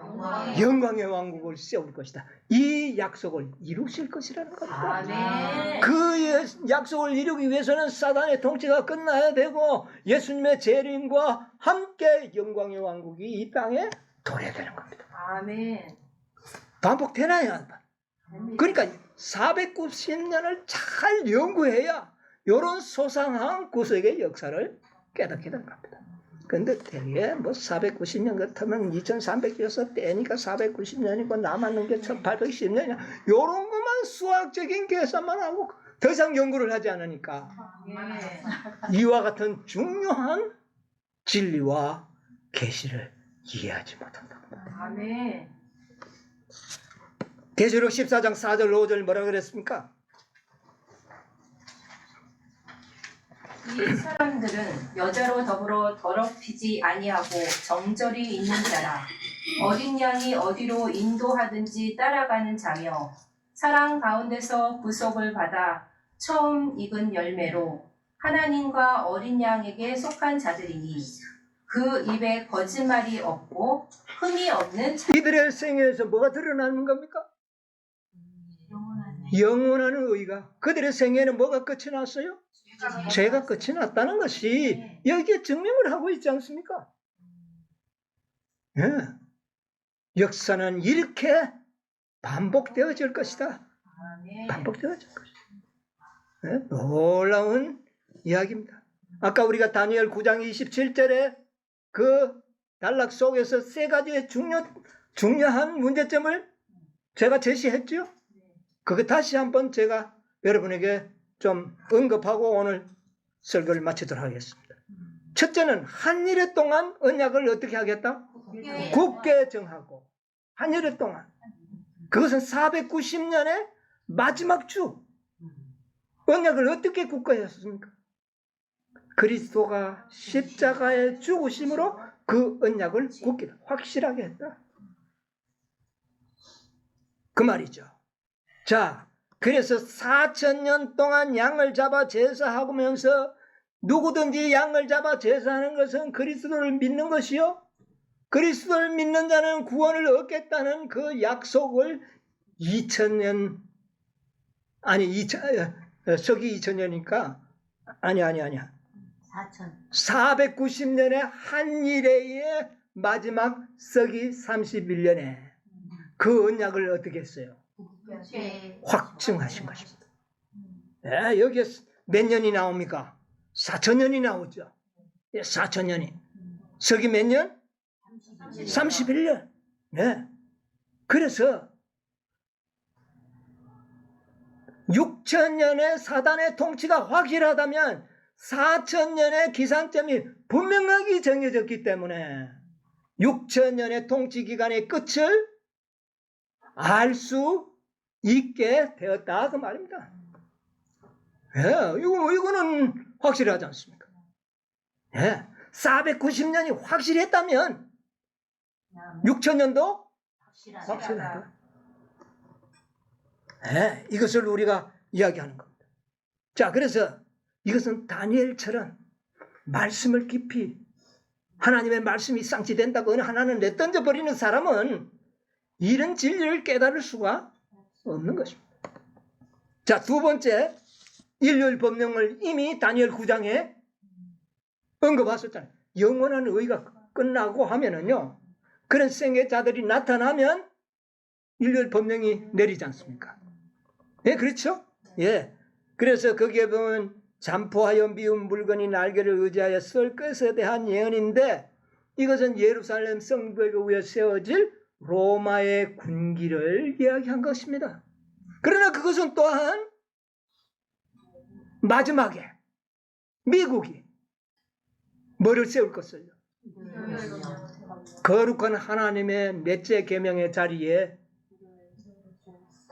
영광의 왕국을 세울 것이다. 이 약속을 이루실 것이라는 겁니다. 그 약속을 이루기 위해서는 사단의 통치가 끝나야 되고 예수님의 재림과 함께 영광의 왕국이 이 땅에 도래되는 겁니다. 반복되나요? 그러니까 490년을 잘 연구해야 이런 소상한 구석의 역사를 깨닫게 되는 겁니다. 근데 대개 뭐 490년 같으면 2300이어서 떼니까 490년이고 남았는 게 1810년이야. 요런 것만 수학적인 계산만 하고 더 이상 연구를 하지 않으니까 이와 같은 중요한 진리와 계시를 이해하지 못한다. 계시록 14장 4절 5절 뭐라 그랬습니까? 이 사람들은 여자로 더불어 더럽히지 아니하고 정절이 있는 자라 어린 양이 어디로 인도하든지 따라가는 자며 사랑 가운데서 구속을 받아 처음 익은 열매로 하나님과 어린 양에게 속한 자들이니 그 입에 거짓말이 없고 흠이 없는 이들의 생애에서 뭐가 드러나는 겁니까? 영원한 의가. 그들의 생애는 뭐가 끝이 났어요? 죄가 끝이 났다는 것이 여기에 증명을 하고 있지 않습니까? 예. 역사는 이렇게 반복되어질 것이다. 반복되어질 것이다. 예? 놀라운 이야기입니다. 아까 우리가 다니엘 9장 27절에 그 단락 속에서 세 가지의 중요한 문제점을 제가 제시했죠. 그거 다시 한번 제가 여러분에게 좀 언급하고 오늘 설교를 마치도록 하겠습니다. 첫째는 한일의 동안 언약을 어떻게 하겠다? 굳게 정하고. 한일의 동안. 그것은 490년의 마지막 주. 언약을 어떻게 굳게 했습니까? 그리스도가 십자가에 죽으심으로 그 언약을 굳게 확실하게 했다. 그 말이죠. 자, 그래서 4000년 동안 양을 잡아 제사하면서 누구든지 양을 잡아 제사하는 것은 그리스도를 믿는 것이요. 그리스도를 믿는 자는 구원을 얻겠다는 그 약속을 2000년 아니 서기 2000년이니까 아니야. 490년의 한일의 마지막 서기 31년에 그 언약을 어떻게 했어요? 확증하신 것입니다. 네, 여기에 몇 년이 나옵니까? 4000년이 나오죠. 4000년이. 서기 몇 년? 31년. 네. 그래서 6000년의 사단의 통치가 확실하다면 4000년의 기산점이 분명하게 정해졌기 때문에 6000년의 통치 기간의 끝을 알 수 있게 되었다 그 말입니다. 예, 이거는 확실하지 않습니까? 예, 490년이 확실했다면 6000년도 확실하다. 예, 이것을 우리가 이야기하는 겁니다. 자, 그래서 이것은 다니엘처럼 말씀을 깊이 하나님의 말씀이 쌍치된다고 어느 하나는 내던져 버리는 사람은 이런 진리를 깨달을 수가 없는 것입니다. 자, 두 번째, 일요일 법령을 이미 다니엘 9장에 언급하셨잖아요. 영원한 의가 끝나고 하면은요, 그런 생애자들이 나타나면 일요일 법령이 내리지 않습니까? 예, 그렇죠? 예. 그래서 거기에 보면 잠포하여 미운 물건이 날개를 의지하여 설 것에 대한 예언인데 이것은 예루살렘 성벽 위에 세워질 로마의 군기를 이야기한 것입니다. 그러나 그것은 또한 마지막에 미국이 뭐를 세울 것을요? 거룩한 하나님의 넷째 계명의 자리에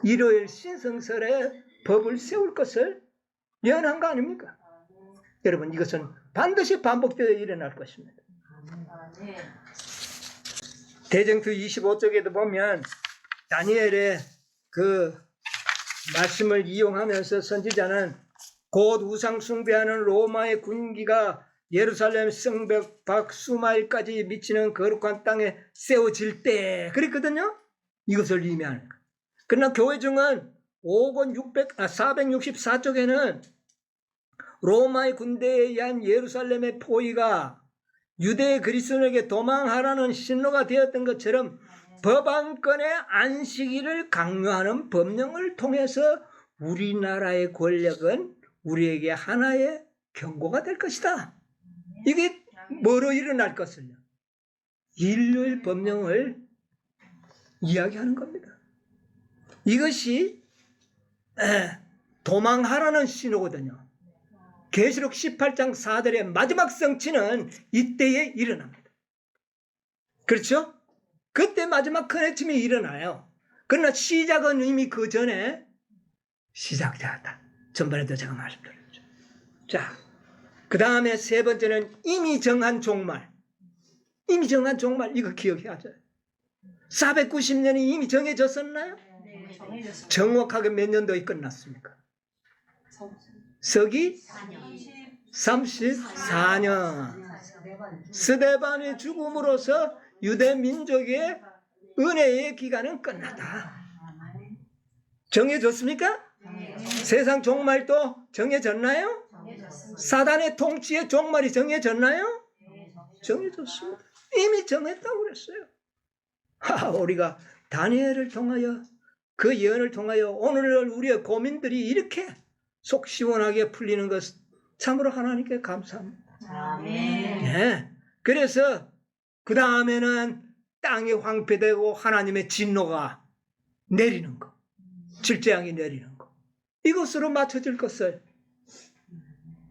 일요일 신성설의 법을 세울 것을 예언한 거 아닙니까? 여러분, 이것은 반드시 반복되어 일어날 것입니다. 대정수 25쪽에도 보면 다니엘의 그 말씀을 이용하면서 선지자는 곧 우상 숭배하는 로마의 군기가 예루살렘 성벽 밖 수마일까지 미치는 거룩한 땅에 세워질 때 그랬거든요. 이것을 의미하는 것. 그러나 교회 중은 464쪽에는 로마의 군대에 의한 예루살렘의 포위가 유대 그리스도인에게 도망하라는 신호가 되었던 것처럼 법안권의 안식일을 강요하는 법령을 통해서 우리나라의 권력은 우리에게 하나의 경고가 될 것이다. 이게 뭐로 일어날 것을요? 일요일 법령을 이야기하는 겁니다. 이것이 도망하라는 신호거든요. 계시록 18장 4절의 마지막 성취는 이때에 일어납니다. 그렇죠? 그때 마지막 큰 해침이 일어나요. 그러나 시작은 이미 그 전에 시작되었다. 전번에도 제가 말씀드렸죠. 자, 그 다음에 세 번째는 이미 정한 종말. 이미 정한 종말, 이거 기억해야죠. 490년이 이미 정해졌었나요? 네, 정해졌습니다. 정확하게 몇 년도에 끝났습니까? 서기 34년. 스데반의 죽음으로써 유대 민족의 은혜의 기간은 끝났다. 정해졌습니까? 세상 종말도 정해졌나요? 사단의 통치의 종말이 정해졌나요? 정해졌습니다. 이미 정했다고 그랬어요. 우리가 다니엘을 통하여 그 예언을 통하여 오늘날 우리의 고민들이 이렇게 속 시원하게 풀리는 것 참으로 하나님께 감사합니다. 아멘. 네. 그래서 그 다음에는 땅이 황폐되고 하나님의 진노가 내리는 것, 질재앙이 내리는 것, 이것으로 맞춰질 것을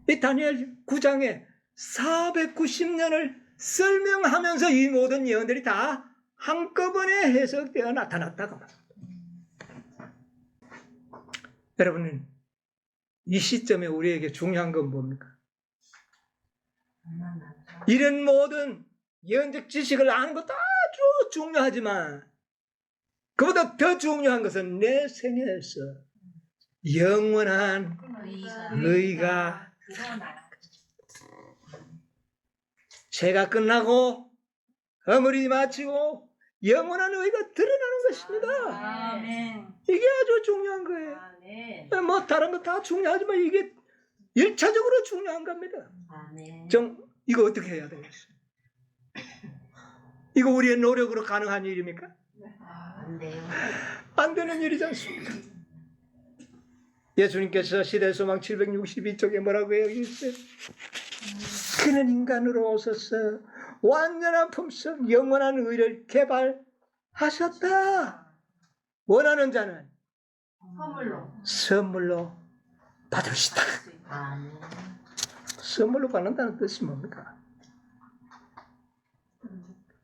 이 다니엘 9장에 490년을 설명하면서 이 모든 예언들이 다 한꺼번에 해석되어 나타났다고 합니다. 여러분, 이 시점에 우리에게 중요한 건 뭡니까? 이런 모든 예언적 지식을 아는 것도 아주 중요하지만 그보다 더 중요한 것은 내 생애에서 영원한 의가 새가 끝나고 허물이 마치고 영원한 의가 드러나는 것입니다. 아멘. 이게 아주 중요한 거예요. 아멘. 뭐 다른 거 다 중요하지만 이게 1차적으로 중요한 겁니다. 아멘. 이거 어떻게 해야 되겠어요? 이거 우리의 노력으로 가능한 일입니까? 안 돼요. 안 되는 일이지 않습니까? 예수님께서 시대소망 762쪽에 뭐라고 얘기했어요? 그는 인간으로 오셔서 완전한 품성, 영원한 의를 개발하셨다. 원하는 자는 선물로 받으시다. 아멘. 선물로 받는다는 뜻이 뭡니까?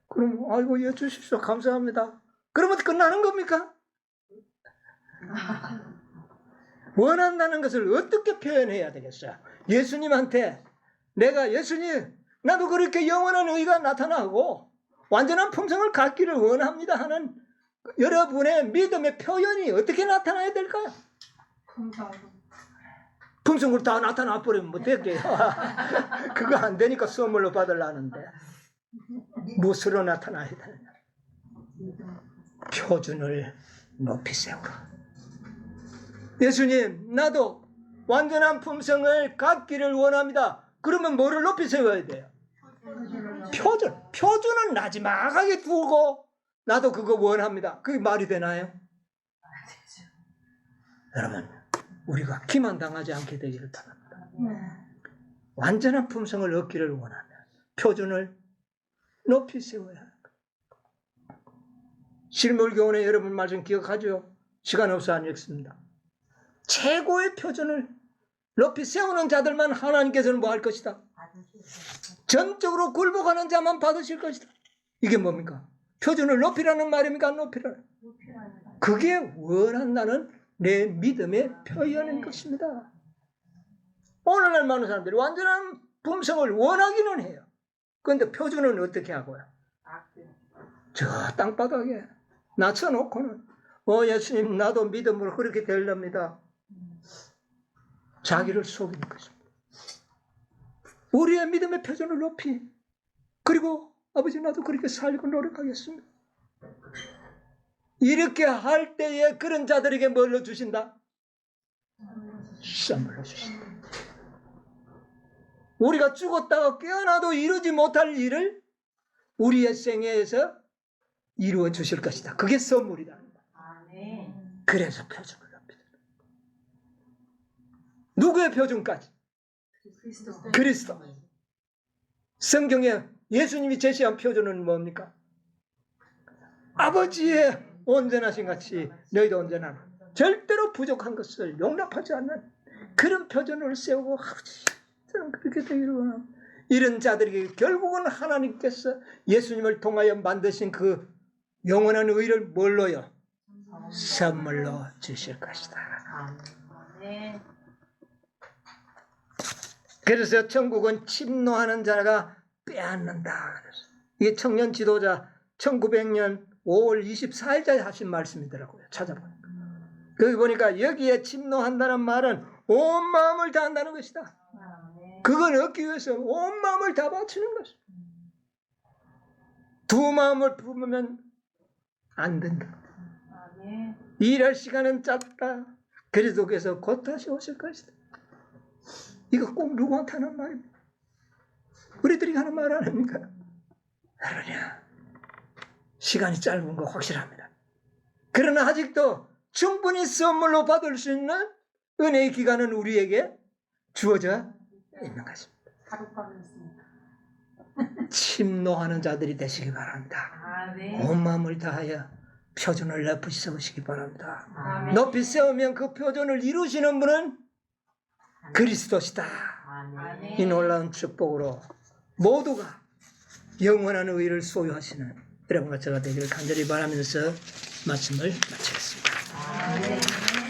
그럼 아이고 예 주십시오 감사합니다. 그러면 끝나는 겁니까? 원한다는 것을 어떻게 표현해야 되겠어요? 예수님한테 내가 예수님 나도 그렇게 영원한 의가 나타나고 완전한 품성을 갖기를 원합니다 하는 여러분의 믿음의 표현이 어떻게 나타나야 될까요? 품성으로 다 나타나 버리면 못 될게요. 그거 안 되니까 선물로 받으려는데 무엇으로 나타나야 되느냐? 표준을 높이 세우라. 예수님 나도 완전한 품성을 갖기를 원합니다. 그러면 뭐를 높이 세워야 돼요? 표준은 나지막하게 두고 나도 그거 원합니다. 그게 말이 되나요? 여러분 우리가 기만당하지 않게 되기를 바랍니다. 완전한 품성을 얻기를 원하면 표준을 높이 세워야 합니다. 실물교훈의 여러분 말씀 기억하죠? 시간 없어 안 읽습니다. 최고의 표준을 높이 세우는 자들만 하나님께서는 뭐 할 것이다? 전적으로 굴복하는 자만 받으실 것이다. 이게 뭡니까? 표준을 높이라는 말입니까? 높이라는. 그게 원한다는 내 믿음의 표현인 것입니다. 오늘날 많은 사람들이 완전한 품성을 원하기는 해요. 그런데 표준은 어떻게 하고요? 저 땅바닥에 낮춰놓고는 예수님 나도 믿음으로 그렇게 되렵니다. 자기를 속이는 것입니다. 우리의 믿음의 표준을 높이 그리고 아버지 나도 그렇게 살고 노력하겠습니다. 이렇게 할 때에 그런 자들에게 뭘로 주신다? 선물로 주신다. 우리가 죽었다가 깨어나도 이루지 못할 일을 우리의 생애에서 이루어 주실 것이다. 그게 선물이다. 아멘. 그래서 표준을 합니다. 누구의 표준까지? 그리스도. 성경에 예수님이 제시한 표준은 뭡니까? 아버지의 온전하신 같이 너희도 온전하라. 절대로 부족한 것을 용납하지 않는 그런 표준을 세우고 아버지 저는 그렇게 되기를 원합니다. 이런 자들에게 결국은 하나님께서 예수님을 통하여 만드신 그 영원한 의를 뭘로요? 선물로 주실 것이다. 아멘. 그래서 천국은 침노하는 자가 빼앗는다. 그래서 이게 청년 지도자 1900년 5월 24일자에 하신 말씀이더라고요. 찾아보니까. 거기 보니까 여기에 침노한다는 말은 온 마음을 다한다는 것이다. 그걸 얻기 위해서 온 마음을 다 바치는 것이다. 두 마음을 품으면 안 된다. 일할 시간은 짧다. 그래도 그래서 곧 다시 오실 것이다. 이거 꼭 누구한테 하는 말입니다. 우리들이 하는 말 아닙니까? 그러냐. 시간이 짧은 거 확실합니다. 그러나 아직도 충분히 선물로 받을 수 있는 은혜의 기간은 우리에게 주어져 있는 것입니다. 하룻밤이 있습니다. 침노하는 자들이 되시기 바랍니다. 온 마음을 다하여 표준을 높이 세우시기 바랍니다. 높이 세우면 그 표준을 이루시는 분은 그리스도시다. 아멘. 이 놀라운 축복으로 모두가 영원한 의를 소유하시는 여러분과 제가 되기를 간절히 바라면서 말씀을 마치겠습니다. 아멘.